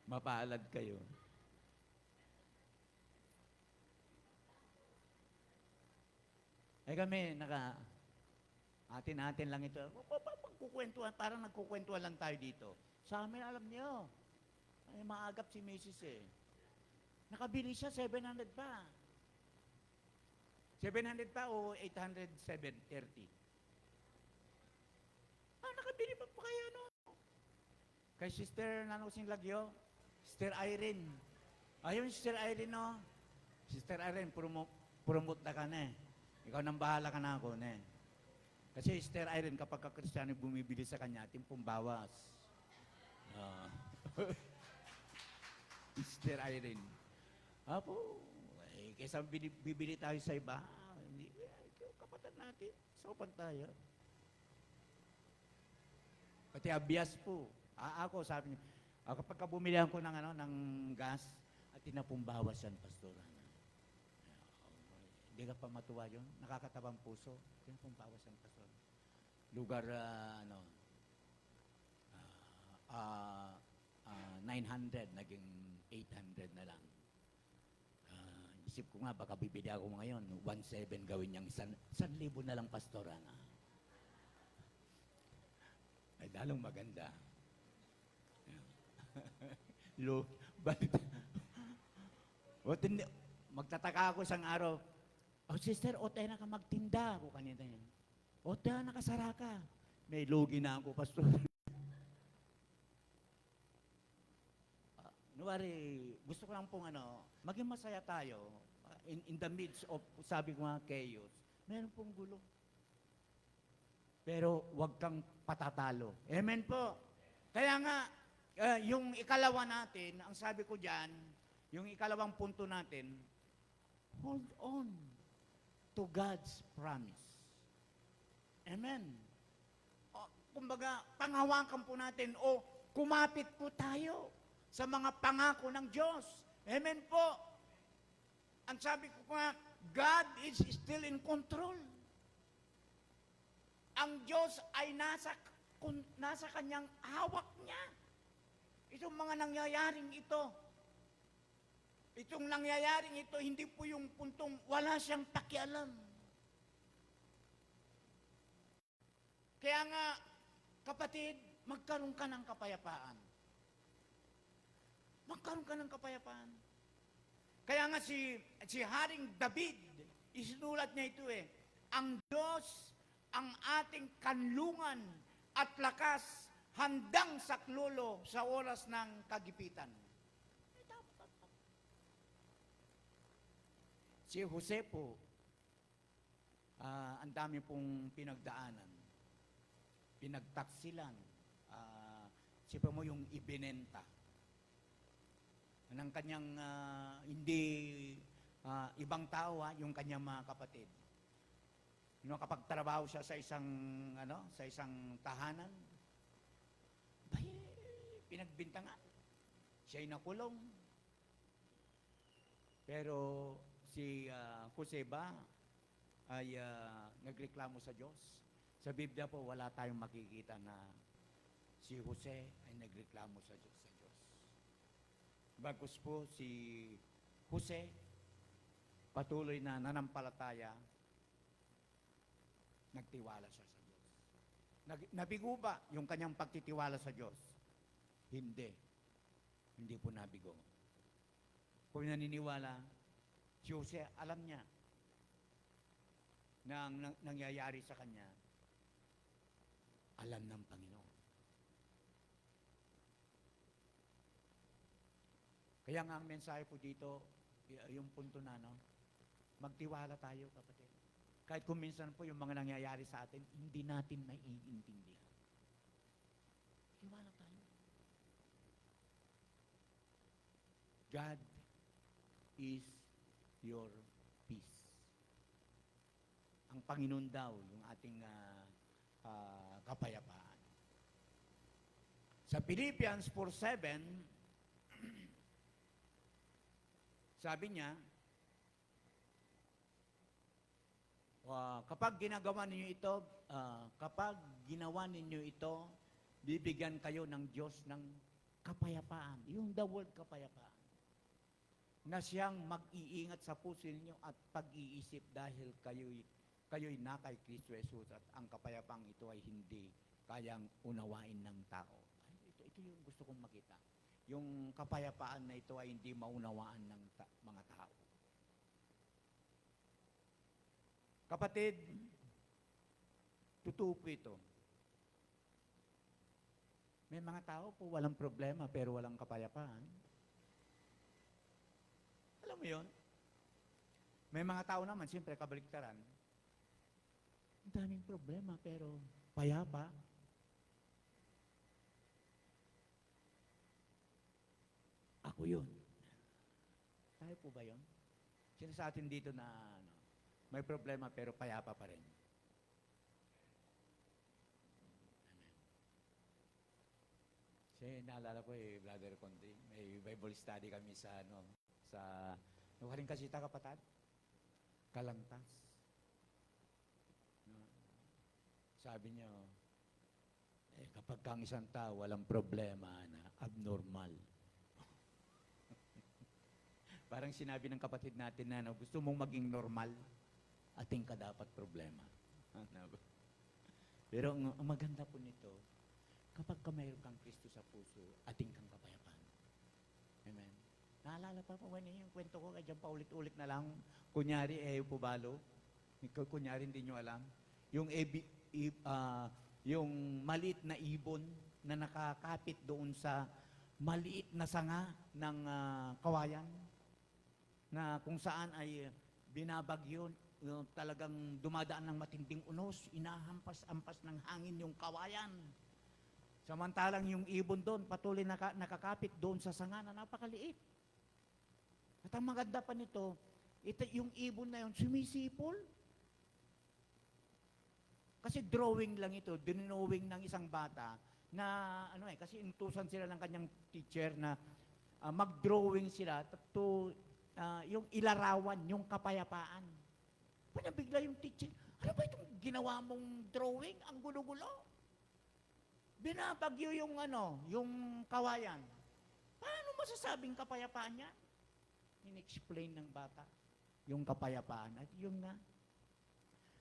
Mapaalad kayo. Kami, atin-atin lang ito. Magkukwentuhan, parang nagkukwentuhan lang tayo dito. Sa amin, alam niyo, ay maagap si Mrs. eh. Nakabili siya, 700 pa. 700 pa o 830? Nakabili pa kayo, no? Kay Sister Nanusing Lagyo, Sister Irene. Ayun, Sister Irene, no? Sister Irene, promote na ka na eh. Ikaw nang bahala ka na ako, ne? Kasi Sister Irene, kapag ka-Kristiyano bumibili sa kanya, ating pumbawas. Sister Irene. Apo, kaysa bibili tayo sa iba, hindi, kapatid natin, sopan tayo. Pati abias po. Ako, sabi niya, kapag bumili ako ng gas, at tinapumbawas yan, Pastor. Hindi ka pa matuwa yun? Nakakatabang puso. Tinapumbawas yan, Pastor. Lugar, 900, naging 800 na lang. Isip ko nga, baka bibili ako ngayon, 1,700 gawin niyang 1,000 na lang, Pastor. Ay, dalong maganda. Magtataka ako isang araw, sister, tayo na ka magtinda. Ako kanina yan. Tayo, nakasara ka. May lugi na ako, Pastor. Gusto ko lang pong maging masaya tayo in the midst of, sabi ko nga, chaos. Meron pong gulo. Pero huwag kang patatalo. Amen po. Kaya nga, yung ikalawa natin, ang sabi ko dyan, yung ikalawang punto natin, hold on to God's promise. Amen. Kumbaga, panghawakan po natin o kumapit po tayo sa mga pangako ng Diyos. Amen po. Ang sabi ko nga, God is still in control. Ang Diyos ay nasa kanyang hawak niya. Itong mga nangyayaring ito, hindi po yung puntong wala siyang pakialam. Kaya nga, kapatid, magkaroon ka ng kapayapaan. Magkaroon ka ng kapayapaan. Kaya nga si Haring David, isinulat niya ito eh, ang Diyos ang ating kanlungan at lakas, handang saklolo sa oras ng kagipitan. Si Jose po, ang dami pong pinagdaanan. Pinagtaksilan. Sipa mo yung ibinenta. Ng kanyang, hindi ibang tao, yung kanyang mga kapatid. Kapag trabaho siya sa isang tahanan, pinagbintangan. Siya'y nakulong. Pero si Jose ba ay nagreklamo sa Diyos. Sa Biblia po, wala tayong makikita na si Jose ay nagreklamo sa Diyos. Bagkus po si Jose, patuloy na nanampalataya, nagtiwala siya sa Diyos. Nabigo ba yung kanyang pagtitiwala sa Diyos? Hindi. Hindi po nabigo. Kung naniniwala, si Jose, alam niya na ang nangyayari sa kanya, alam ng Panginoon. Kaya nga ang mensahe po dito, yung punto na, magtiwala tayo, kapatid. Kahit kung minsan po yung mga nangyayari sa atin, hindi natin maiintindihan. Tiwala tayo. God is your peace. Ang Panginoon daw, yung ating kapayapaan. Sa Philippians 4:7, sabi niya, kapag ginawa ninyo ito, bibigyan kayo ng Diyos ng kapayapaan. Yung the word kapayapaan. Na siyang mag-iingat sa puso ninyo at pag-iisip dahil kayo'y na kay Kristo Jesus at ang kapayapaang ito ay hindi kayang unawain ng tao. Ito yung gusto kong makita. Yung kapayapaan na ito ay hindi maunawaan ng mga tao. Kapatid, totoo po ito. May mga tao po walang problema pero walang kapayapaan. Alam mo yun? May mga tao naman, siyempre kabaliktaran. Ang daming problema pero payapa. Ako yun. Tayo po ba yun? Sino sa atin dito na may problema pero payapa pa rin? Kasi naalala ko Brother Condi, may Bible study kami sa Nuhaling Kasita Kapatad, Kalantas. No? Sabi niya, kapag kang isang tao, walang problema na abnormal. Parang sinabi ng kapatid natin na gusto mong maging normal, ating ka dapat problema. Pero ang maganda po nito, kapag ka mayroon kang Kristo sa puso, ating kang kapayapaan. Amen. Naalala pa po yung kwento ko, kaya paulit-ulit na lang. Kunyari, pubalo. Kunyari, hindi nyo alam. Yung maliit na ibon na nakakapit doon sa maliit na sanga ng kawayan, na kung saan ay binabagyo, talagang dumadaan ng matinding unos, inahampas-ampas ng hangin yung kawayan. Samantalang yung ibon doon, patuloy nakakapit doon sa sanga na napakaliit. At ang maganda pa nito, yung ibon na yun, sumisipol. Kasi drawing lang ito, dinowing ng isang bata na, kasi inutusan sila ng kanyang teacher na mag-drawing sila yung ilarawan, yung kapayapaan. Panabigla yung teacher, ano ba itong ginawa mong drawing? Ang gulo-gulo. Binabagyo yung kawayan. Paano masasabing kapayapaan yan? In-explain ng bata yung kapayapaan. At yung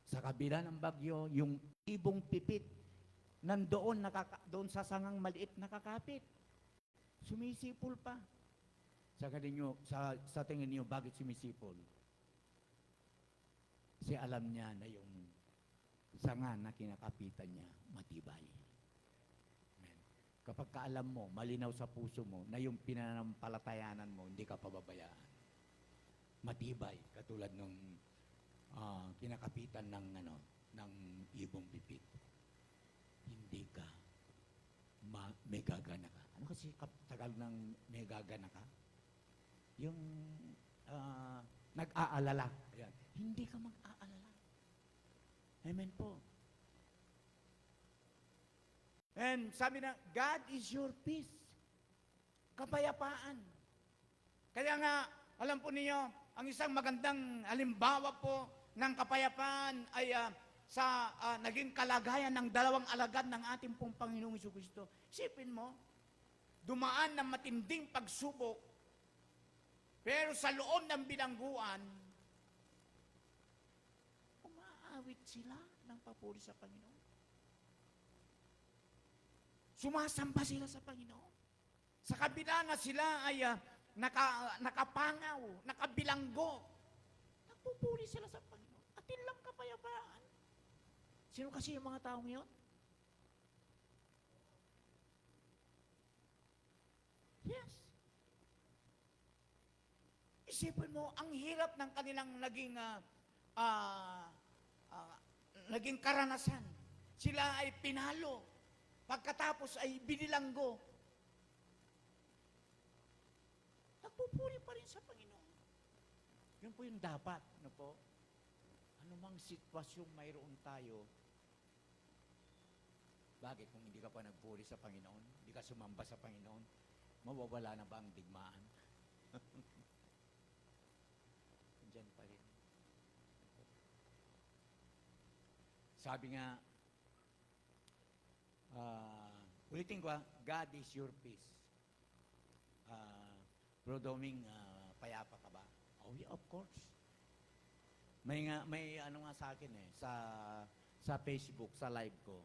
sa kabila ng bagyo, yung ibong pipit, nandoon doon sa sangang maliit nakakapit. Sumisipol pa. Sa tingin niyo, bakit sumisipol? Kasi alam niya na yung sanga na kinakapitan niya, matibay. Amen. Kapag kaalam mo, malinaw sa puso mo, na yung pinanampalatayanan mo, hindi ka pababayaan. Matibay, katulad nung kinakapitan ng ibong pipit. Hindi ka may gagana ka. Ano kasi tagal ng may gagana ka? Yung nag-aalala. Ayan. Hindi ka mag-aalala. Amen po. And sabi na, God is your peace. Kapayapaan. Kaya nga, alam po ninyo, ang isang magandang halimbawa po ng kapayapaan ay sa naging kalagayan ng dalawang alagad ng ating pong Panginoong Jesucristo. Isipin mo, dumaan ng matinding pagsubok, pero sa loob ng bilangguan, umaawit sila ng papuri sa Panginoon. Sumasamba sila sa Panginoon. Sa kabila na sila ay nakapangaw, nakabilanggo, nagpupuri sila sa Panginoon. Atin lang kapayapaan. Sino kasi yung mga taong yun? Yes. Isipin mo, ang hirap ng kanilang naging karanasan. Sila ay pinalo. Pagkatapos ay binilanggo. Nagpupuri pa rin sa Panginoon. Yun po yung dapat. Ano po? Anumang sitwasyong mayroon tayo, bakit kung hindi ka pa nagpuri sa Panginoon, hindi ka sumamba sa Panginoon, mawawala na ba ang digmaan? Diyan pa rin. Sabi nga, ulitin ko God is your peace. Bro Doming, payapa ka ba? Oh, yeah, of course. May ano nga sa akin sa Facebook, sa live ko.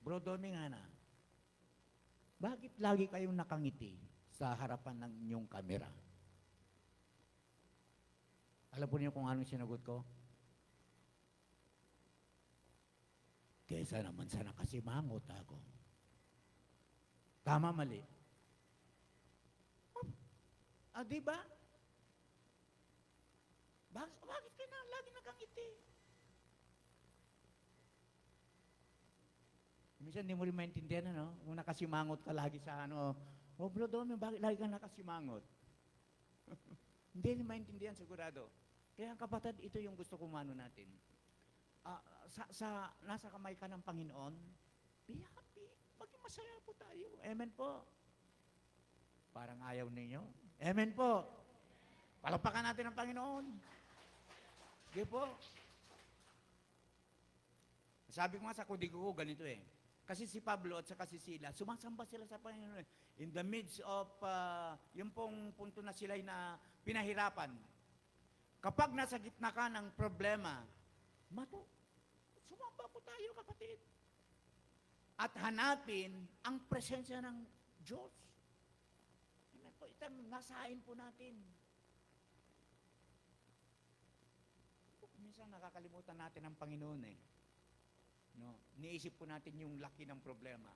Bro Doming, Ana, bakit lagi kayong nakangiti sa harapan ng inyong kamera? Alam po niyo kung anong sinagot ko? Kesa naman sa nakasimangot ako. Tama, mali. Di ba? Bakit kayo lagi nakangiti? Minsan hindi mo rin maintindihan, ano? Kung nakasimangot ka lagi sa ano, Bro Doming, bakit lagi kang nakasimangot? Hindi rin maintindihan, sigurado. Kaya kapatid, ito yung gusto kong mano natin. Nasa kamay ka ng Panginoon, be happy. Maging masaya po tayo. Amen po. Parang ayaw ninyo. Amen po. Palakpakan natin ang Panginoon. Sige po. Sabi ko nga sa kudigo ko, ganito eh. Kasi si Pablo at saka si Sila, sumasamba sila sa Panginoon. In the midst of, yung pong punto na sila'y na pinahirapan. Kapag nasa gitna ka ng problema, sumamba po tayo, kapatid. At hanapin ang presensya ng Diyos. Amen po, ito nasain po natin. Minsan nakakalimutan natin ang Panginoon eh. No? Niisip po natin yung laki ng problema.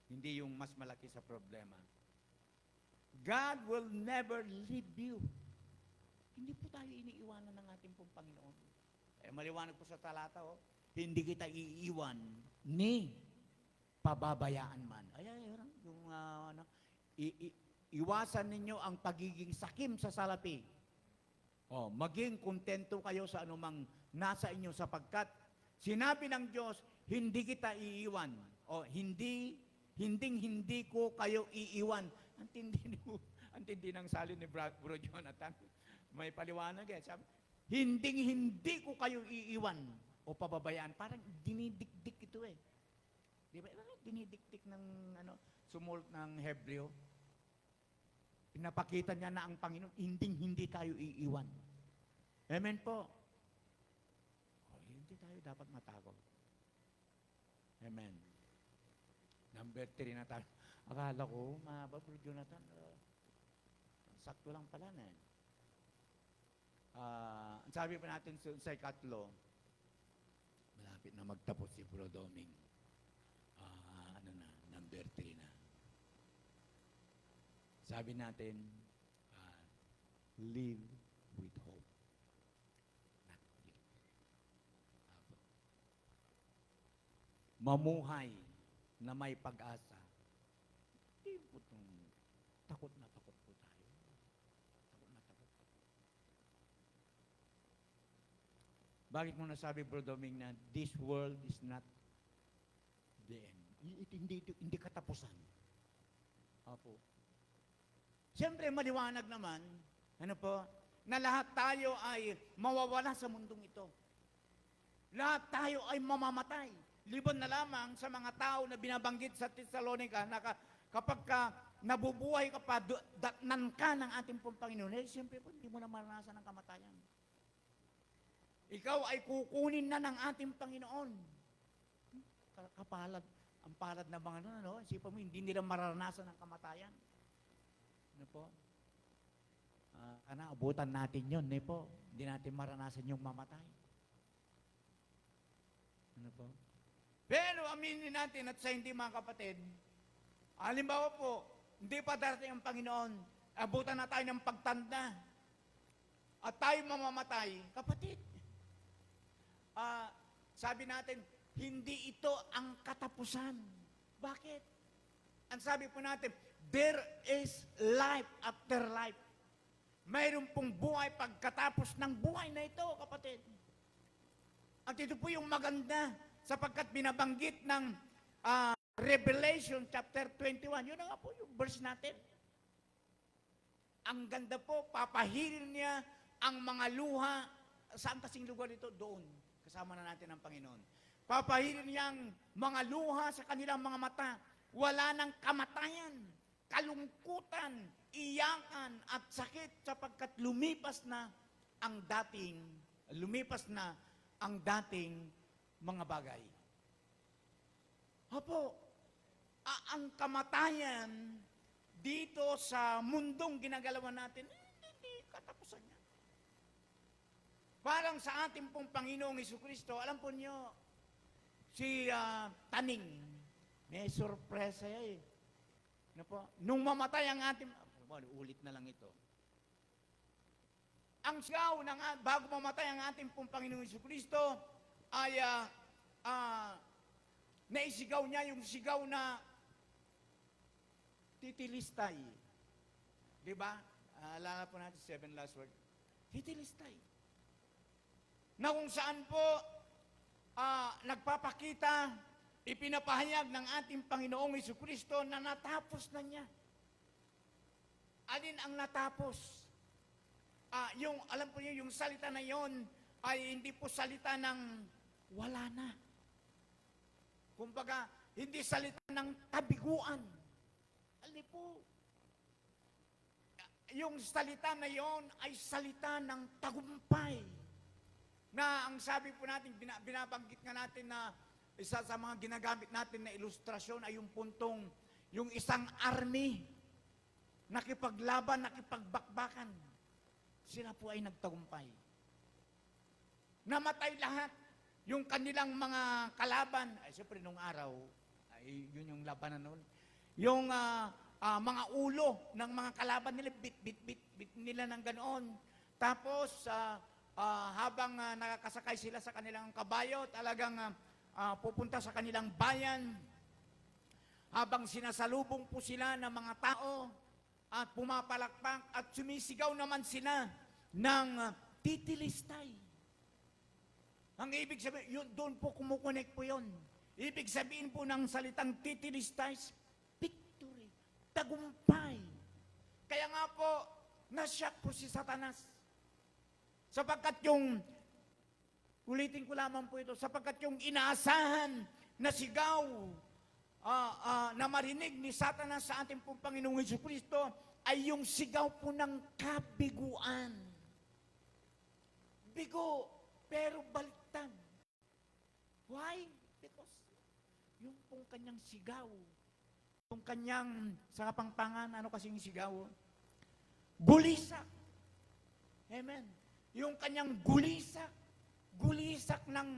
Hindi yung mas malaki sa problema. God will never leave you. Hindi po tayo iniiwanan ng ating pong Panginoon. Maliwanag po sa talata, hindi kita iiwan ni pababayaan man. Iwasan ninyo ang pagiging sakim sa salapi. Maging kontento kayo sa anumang nasa inyo sapagkat sinabi ng Diyos, hindi kita iiwan. Hindi ko kayo iiwan. Ang tindi ng salin ni Bro Jonathan. May paliwanag eh. Sabi, hindi ko kayo iiwan o pababayaan. Parang dinidikdik ito eh. Di ba? Dinidikdik ng sumult ng Hebreo. Pinapakita niya na ang Panginoon, hindi tayo iiwan. Amen po. Hindi tayo dapat matakot. Amen. Number 3 na tayo. Akala ko, mahaba, Bro Jonathan, sakto lang pala na eh. Ang sabi pa natin sa ikatlo, malapit na magtapos si Bro Doming. Number 3 na. Sabi natin, live with hope. Not guilt. Mamuhay na may pag-asa. Hindi po itong takot na takot po tayo. Takot na takot. Bakit mo nasabi, Bro Doming, na this world is not the end? Hindi katapusan. Apo. Siyempre, maliwanag naman, na lahat tayo ay mawawala sa mundong ito. Lahat tayo ay mamamatay. Liban na lamang sa mga tao na binabanggit sa Thessalonica na kapag nabubuhay ka pa, datnan ka ng ating pong Panginoon, siyempre po, hindi mo na maranasan ang kamatayan. Ikaw ay kukunin na ng ating Panginoon. Ang palad na mga isipan mo, hindi nila maranasan ang kamatayan. Abutan natin yun, po. Hindi natin maranasan yung mamatay. Pero aminin natin at sa hindi mga kapatid, halimbawa po, hindi pa darating ang Panginoon, abutan na tayo ng pagtanda, at tayo mamamatay, kapatid. Sabi natin, hindi ito ang katapusan. Bakit? Ang sabi po natin, there is life after life. Mayroon pong buhay pagkatapos ng buhay na ito, kapatid. At ito po yung maganda sapagkat binabanggit ng Revelation chapter 21. Yun na nga po yung verse natin. Ang ganda po, papahilin niya ang mga luha. Saan kasing lugar ito? Doon. Kasama na natin ang Panginoon. Papahilin niya ang mga luha sa kanilang mga mata. Wala ng kamatayan. kalungkutan, iyakan at sakit sapagkat lumipas na ang dating mga bagay. Opo, ang kamatayan dito sa mundong ginagalawan natin, hindi katapusan niya. Parang sa ating pong Panginoong Jesucristo, alam po niyo, si Taning, may sorpresa yan eh. Ano po? Nung mamatay ang ating, ulit na lang ito. Ang sigaw bago mamatay ang ating pong Panginoong Jesucristo, ay naisigaw niya yung sigaw na titilistay. Diba? Alala po natin 7 last word. Titilistay. Na kung saan po nagpapakita, ipinapahayag ng ating Panginoong Jesucristo na natapos na niya. Alin ang natapos? Alam po niyo, yung salita na yon ay hindi po salita ng wala na. Kumbaga, hindi salita ng kabiguan. Alin po? Yung salita na yon ay salita ng tagumpay. Na ang sabi po natin, binabanggit nga natin na isa sa mga ginagamit natin na ilustrasyon ay yung puntong, yung isang army, nakipaglaban, nakipagbakbakan. Sila po ay nagtagumpay. Namatay lahat. Yung kanilang mga kalaban, ay siyempre nung araw, ay yun yung labanan noon. Yung mga ulo ng mga kalaban nila, bit nila ng ganoon. Tapos, habang nakakasakay sila sa kanilang kabayo, talagang pupunta sa kanilang bayan, habang sinasalubong po sila ng mga tao, at pumapalakpak, at sumisigaw naman sila ng titilistay. Ang ibig sabihin, doon po kumukonek po yun. Ibig sabihin po ng salitang titilistay, victory, tagumpay. Kaya nga po, nasyak po si Satanas. Sapagkat ulitin ko lamang po ito, sapagkat yung inaasahan na sigaw na marinig ni Satanas sa ating pong Panginoong Jesucristo ay yung sigaw po ng kabiguan. Bigo, pero baliktad. Why? Because yung pong kanyang sigaw, yung kanyang sa Kapampangan, ano kasing sigaw? Gulisak. Amen. Yung kanyang gulisak ng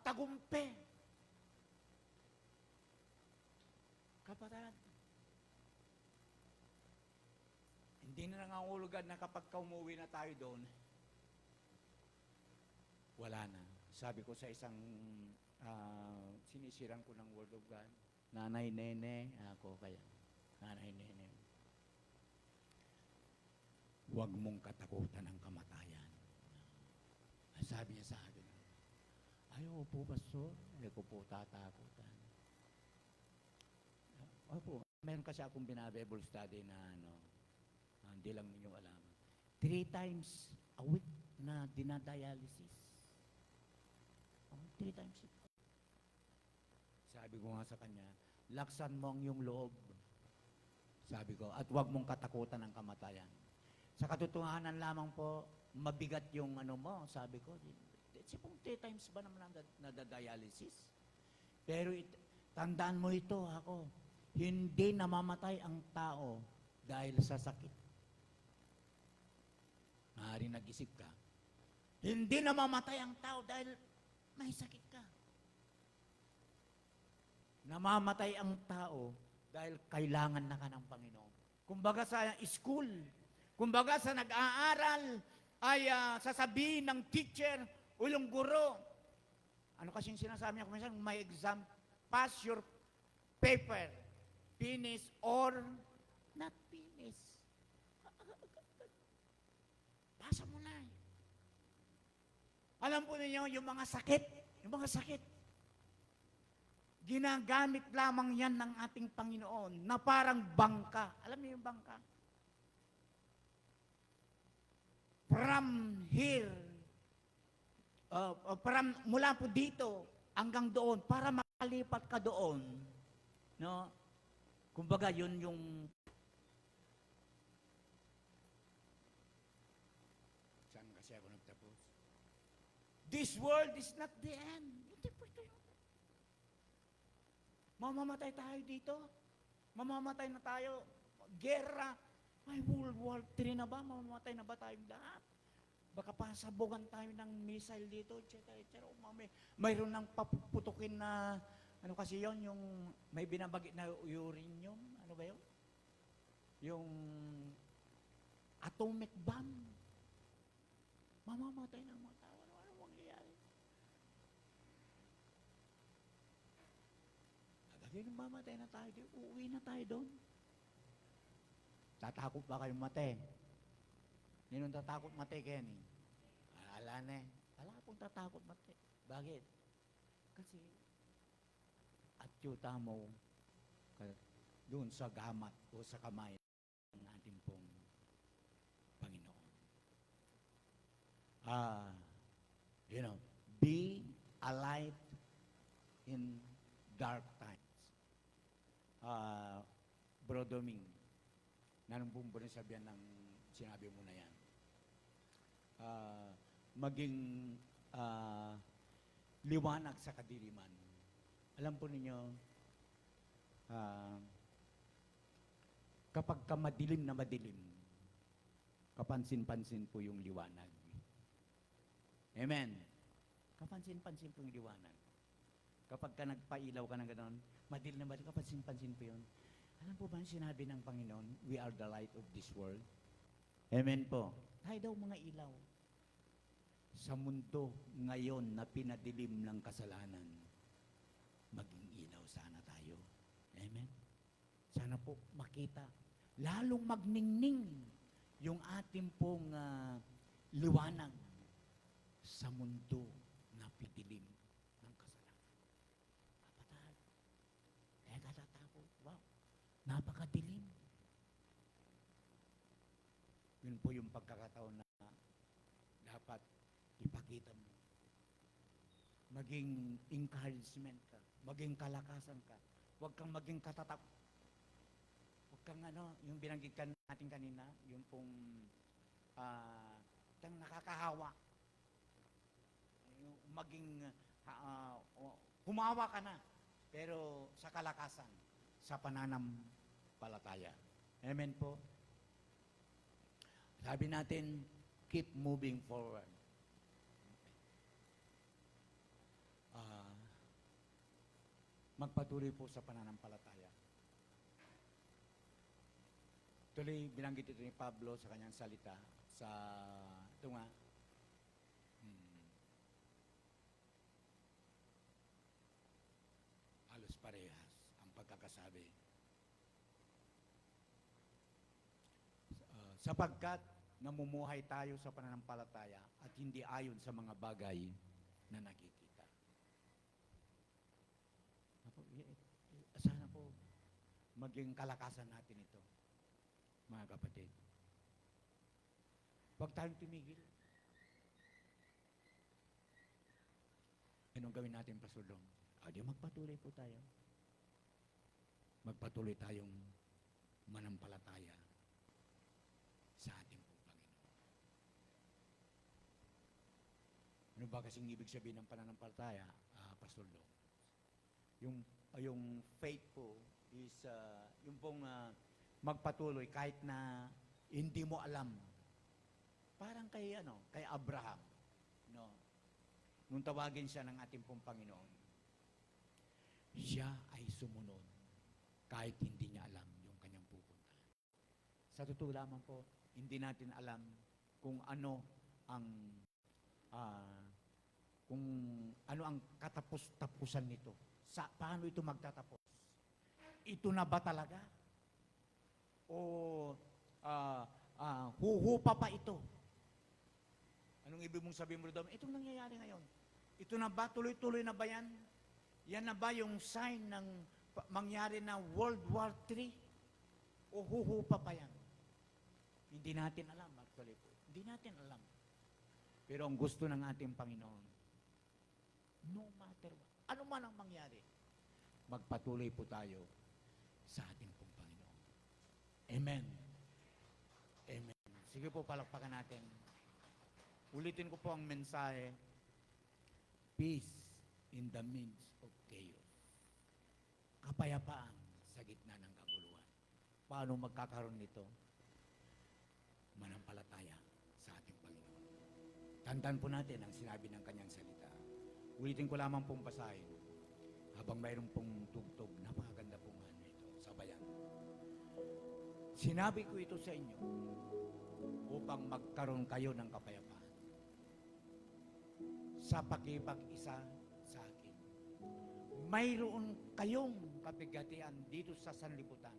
tagumpe. Kapatid, hindi na nangangulugan na kapag umuwi na tayo doon, wala na. Sabi ko sa isang sinisiran ko ng Word of God, Nanay Nene, ako kaya, Nanay Nene, huwag mong katakutan ang kamatayan. Sabi niya sa akin, ayaw po, Pastor, hindi ko po tatakutan. Opo, meron kasi akong binabibble study na hindi lang ninyo alam. 3 times a week na dinadialysis. 3 times a week. Sabi ko nga sa kanya, laksan mo ang iyong loob. Sabi ko, at huwag mong katakutan ang kamatayan. Sa katotohanan lamang po, mabigat yung sabi ko, sipong 3 times ba naman nadadialysis? Pero tandaan mo ito, ako, hindi namamatay ang tao dahil sa sakit. Maaaring nag-isip ka. Hindi namamatay ang tao dahil may sakit ka. Namamatay ang tao dahil kailangan na ka ng Panginoon. Kumbaga sa school, kumbaga sa nag-aaral, ay sasabihin ng teacher o yung guro, ano kasing sinasabi niya, kuminsan, may exam, pass your paper. Finish or not finish. Pasa mo na. Alam po ninyo, yung mga sakit, ginagamit lamang yan ng ating Panginoon na parang bangka. Alam niyo yung bangka? From here, mula po dito hanggang doon, para makalipat ka doon, no? Kumbaga, yun yung saan kasi ako nagtapos? This world is not the end. Hindi po ito yun. Mamamatay tayo dito. Mamamatay na tayo. Gera. Ay, World War III na ba? Mamamatay na ba tayong lahat? Baka pasabugan tayo ng missile dito, etc. O mayroon nang papuputukin na, ano kasi yon yung may binabagit na uranium, ano ba yun? Yung atomic bomb. Mamamatay ng mga tao. Ano mangyayari? Agad yung mamatay na tayo, uuwi na tayo doon. Tatakot ba kayong mate? Ninong tatakot mate, Kenny? Ala na eh. Wala pong tatakot mate. Bakit? Kasi at yuta mo doon sa gamat o sa kamay ng ating pong Panginoon. Be a light in dark times. Bro Doming, nanong pong sabihan ng sinabi mo na yan? Maging liwanag sa kadiliman. Alam po ninyo, kapag ka madilim na madilim, kapansin-pansin po yung liwanag. Amen. Kapansin-pansin po yung liwanag. Kapag ka nagpailaw ka ng gano'n, madilim na madilim, kapansin-pansin po yun. Alam po ba ang sinabi ng Panginoon, we are the light of this world? Amen po. Tayo daw mga ilaw. Sa mundo ngayon na pinadilim ng kasalanan, maging ilaw sana tayo. Amen? Sana po makita, lalong magningning yung ating pong liwanag sa mundo na pinidilim ng kasalanan. Kapatid, kaya katatakot, wow, napakadilim. Yun po yung pagkakataon na dapat ipakita mo. Maging encouragement ka. Maging kalakasan ka. Huwag kang maging katatak. Huwag kang yung binanggit natin kanina, yung pong kang nakakahawa. Yung maging humawa ka na. Pero sa kalakasan, sa pananampalataya. Amen po. Sabi natin, keep moving forward. Magpatuloy po sa pananampalataya. Tuloy, binanggit ito ni Pablo sa kanyang salita sa, ito nga, halos parehas ang pagkakasabi. Sapagkat namumuhay tayo sa pananampalataya at hindi ayon sa mga bagay na nakikita. Sana po maging kalakasan natin ito, mga kapatid. Huwag tayong tumigil. Anong gawin natin, Pastor Dong? Di magpatuloy po tayo. Magpatuloy tayong manampalataya sa ating po Panginoon. Ano ba kasing ibig sabihin ng pananampalataya, Pastor Dong? Yung faith po is yung pong magpatuloy kahit na hindi mo alam. Parang kay Abraham, no. Nung tawagin siya ng ating pong Panginoon, siya ay sumunod kahit hindi niya alam yung kanyang pupuntahan. Sa totoo lamang po, hindi natin alam kung ano ang katapos-tapusan nito. Paano ito magtatapos? Ito na ba talaga? O huhupa pa ito? Anong ibig mong sabihin mo doon? Itong nangyayari ngayon. Ito na ba? Tuloy-tuloy na ba yan? Yan na ba yung sign ng mangyari na World War III? O huhupa pa yan? Hindi natin alam, actually po. Hindi natin alam. Pero ang gusto ng ating Panginoon, no matter what, ano man ang mangyari, magpatuloy po tayo sa ating Amen. Amen. Sige po, palakpakan natin. Ulitin ko po ang mensahe. Peace in the midst of chaos. Kapayapaan sa gitna ng kaguluhan. Paano magkakaroon nito? Manampalataya sa ating Panginoon. Tandaan po natin ang sinabi ng kanyang salita. Ulitin ko lamang pong basahin. Habang mayroon pong tugtog, napakaganda pong ano ito, sabayan. Sinabi ko ito sa inyo upang magkaroon kayo ng kapayapaan sa pakipag-isa sa akin. Mayroon kayong kapigatian dito sa sanlibutan.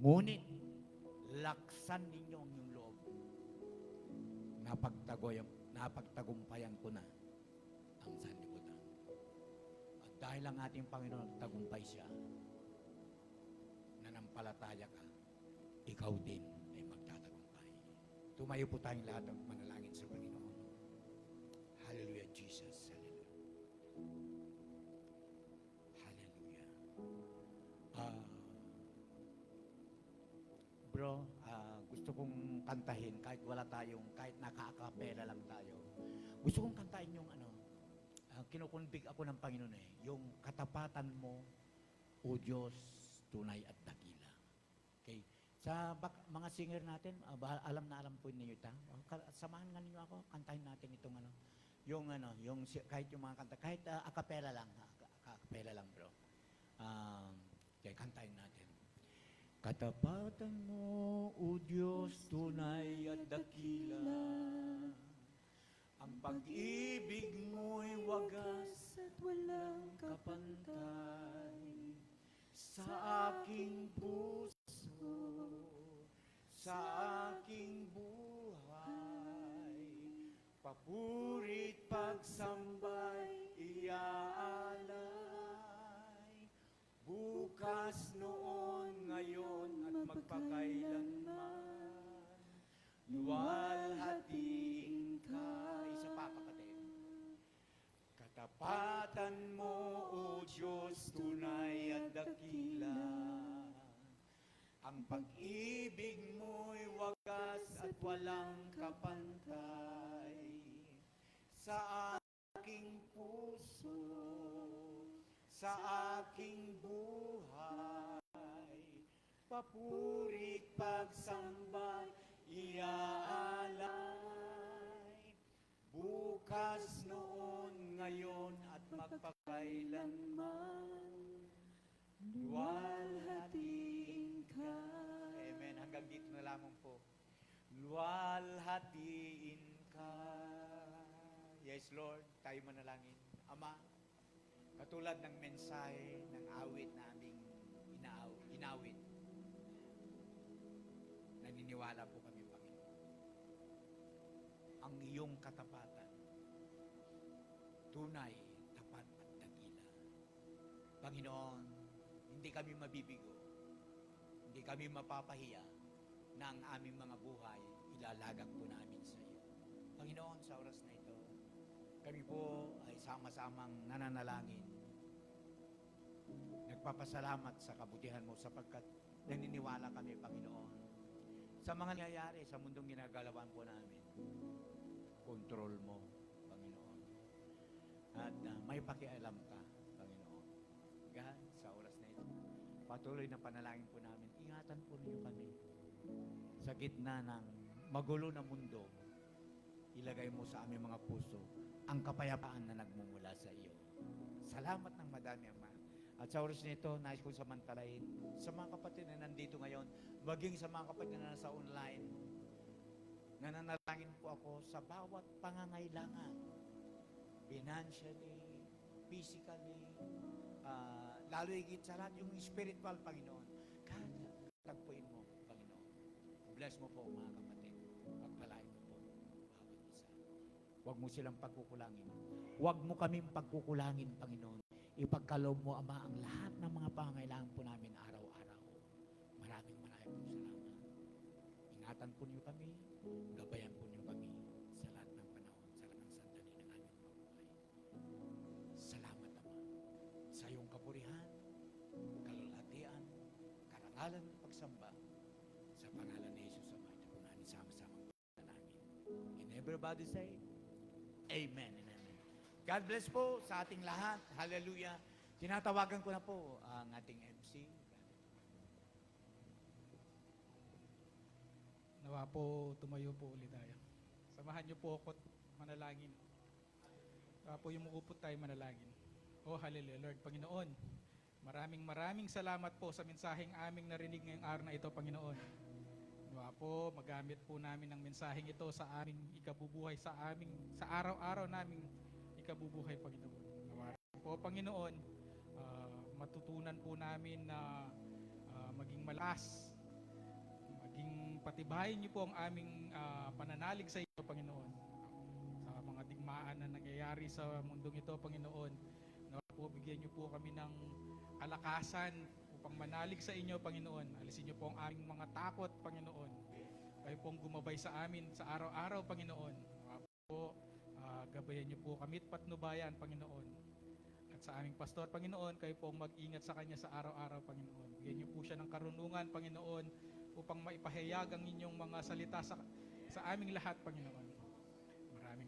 Ngunit, laksan ninyo ang inyong loob. Napagtagumpayan ko na ang sanlibutan. At dahil ang ating Panginoon tagumpay siya, nanampalataya ka, ikaw din ay magtatagumpay. Tumayo po tayong lahat at manalangin sa Panginoon. Hallelujah, Jesus. Hallelujah. Hallelujah. Bro, gusto kong kantahin kahit wala tayong, kahit naka-acapella lang tayo. Gusto kong kantahin yung kinukunbig ako ng Panginoon yung katapatan mo, O Diyos, tunay at dakila. Okay? Sa mga singer natin, alam na alam po ninyo ito. Samahan nga ninyo ako, kantahin natin itong kahit yung mga kanta, kahit acapella lang, bro. Okay, kantahin natin. Katapatan mo, O Diyos, tunay at dakila. Ang pag-ibig mo'y wagas at walang kapantay. Sa aking puso, sa aking buhay, papurit pagsambay iaalay. Bukas, noon, ngayon at magpakailanman, luwalhatiin ka. Isa pa, kapatid. Katapatan mo, O Diyos, tunay at dakila. Ang pag-ibig mo'y wagas at walang kapantay. Sa aking puso, sa aking buhay, papurit pagsamba iaalay. Bukas, noon, ngayon at magpakailanman, luwalhatiin ka. Amen. Hanggang dito na lamang po. Luwalhatiin ka. Yes, Lord. Tayo manalangin. Ama, katulad ng mensahe ng awit na aming inawit, naniniwala po kami, Panginoon. Ang iyong katapatan, tunay, tapat at dakila. Panginoon, hindi kami mabibigo, hindi kami mapapahiya na ang aming mga buhay ilalagak po namin sa iyo. Panginoon, sa oras na ito, kami po ay sama-samang nananalangin. Nagpapasalamat sa kabutihan mo sapagkat naniniwala kami, Panginoon, sa mga nangyayari sa mundong ginagalawan po namin. Kontrol mo, Panginoon. At may pakialam ka, Panginoon. God, sa oras na ito, patuloy na panalangin po namin. Ingatan po ninyo kami sa gitna ng magulo na mundo. Ilagay mo sa aming mga puso ang kapayapaan na nagmumula sa iyo. Salamat ng madami, Ama. At sa oras nito, nais kong samantalahin sa mga kapatid na nandito ngayon, maging sa mga kapatid na nasa online, nananalangin po ako sa bawat pangangailangan, financially, physically, lalo higit sa lahat, yung spiritual, Panginoon. Kada tagpuin mo, Panginoon. Bless mo po, mga kapatid. Pagpalain mo po, bawat isa. Huwag mo silang pagkukulangin. Huwag mo kaming pagkukulangin, Panginoon. Ipagkaloob mo, Ama, ang lahat ng mga pangangailangan po namin araw-araw. Maraming pong salamat. Ingatan po niyo kami, gabayan po niyo kami sa lahat ng panahon, sa lahat ng sandali ng aming mabuhay. Salamat, Ama, sa iyong kapurihan, kalulhatian, karangalan at pagsamba Everybody say, Amen and Amen. God bless po sa ating lahat. Hallelujah. Tinatawagan ko na po ang ating MC. Nawa po, tumayo po ulit tayo. Samahan niyo po ako at manalangin. Nawa po yung muko po tayo manalangin. Oh, hallelujah, Lord, Panginoon. Maraming salamat po sa mensaheng aming narinig ngayong araw na ito, Panginoon. Nawa po, magamit po namin ang mensaheng ito sa aming ikabubuhay, sa araw-araw naming ikabubuhay, Panginoon. Nawa po, Panginoon, matutunan po namin na maging malakas, maging patibayin niyo po ang aming pananalig sa iyo, Panginoon. Sa mga digmaan na nangyayari sa mundong ito, Panginoon, nawa po, bigyan niyo po kami ng kalakasan upang manalig sa inyo, Panginoon. Alisin niyo po ang aming mga takot, Panginoon. Kayo pong gumabay sa amin sa araw-araw, Panginoon. Nawa po, gabayan niyo po kami at patnubayan, Panginoon. At sa aming pastor, Panginoon, kayo pong mag-ingat sa kanya sa araw-araw, Panginoon. Bigyan niyo po siya ng karunungan, Panginoon, upang maipahayag ang inyong mga salita sa aming lahat, Panginoon.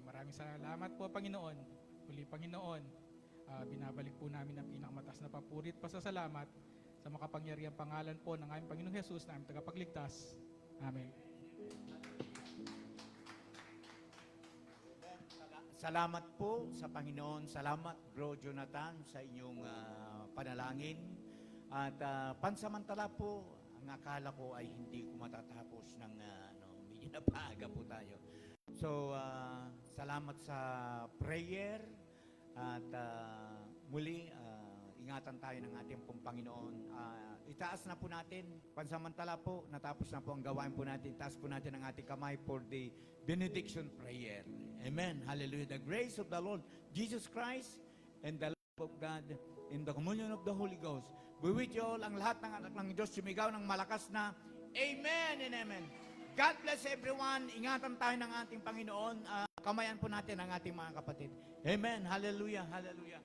Maraming salamat po, Panginoon. Huli, Panginoon, binabalik po namin ang pinakamataas na papurit pasasalamat sa makapangyarihang pangalan po ng aming Panginoong Jesus na aming tagapagligtas. Amen. Salamat po sa Panginoon. Salamat, Bro Jonathan, sa inyong panalangin. At pansamantala po, ang akala ko ay hindi ko matatapos ng medyo napaaga po tayo. So, salamat sa prayer. At muli, ingatan tayo ng ating pong Panginoon. Itaas na po natin, pansamantala po, natapos na po ang gawain po natin. Itaas po natin ang ating kamay for the benediction prayer. Amen. Hallelujah. The grace of the Lord Jesus Christ and the love of God in the communion of the Holy Ghost. Be with you all. Ang lahat ng anak ng Diyos sumigaw ng malakas na Amen and Amen. God bless everyone. Ingatan tayo ng ating Panginoon. Kamayan po natin ang ating mga kapatid. Amen. Hallelujah. Hallelujah.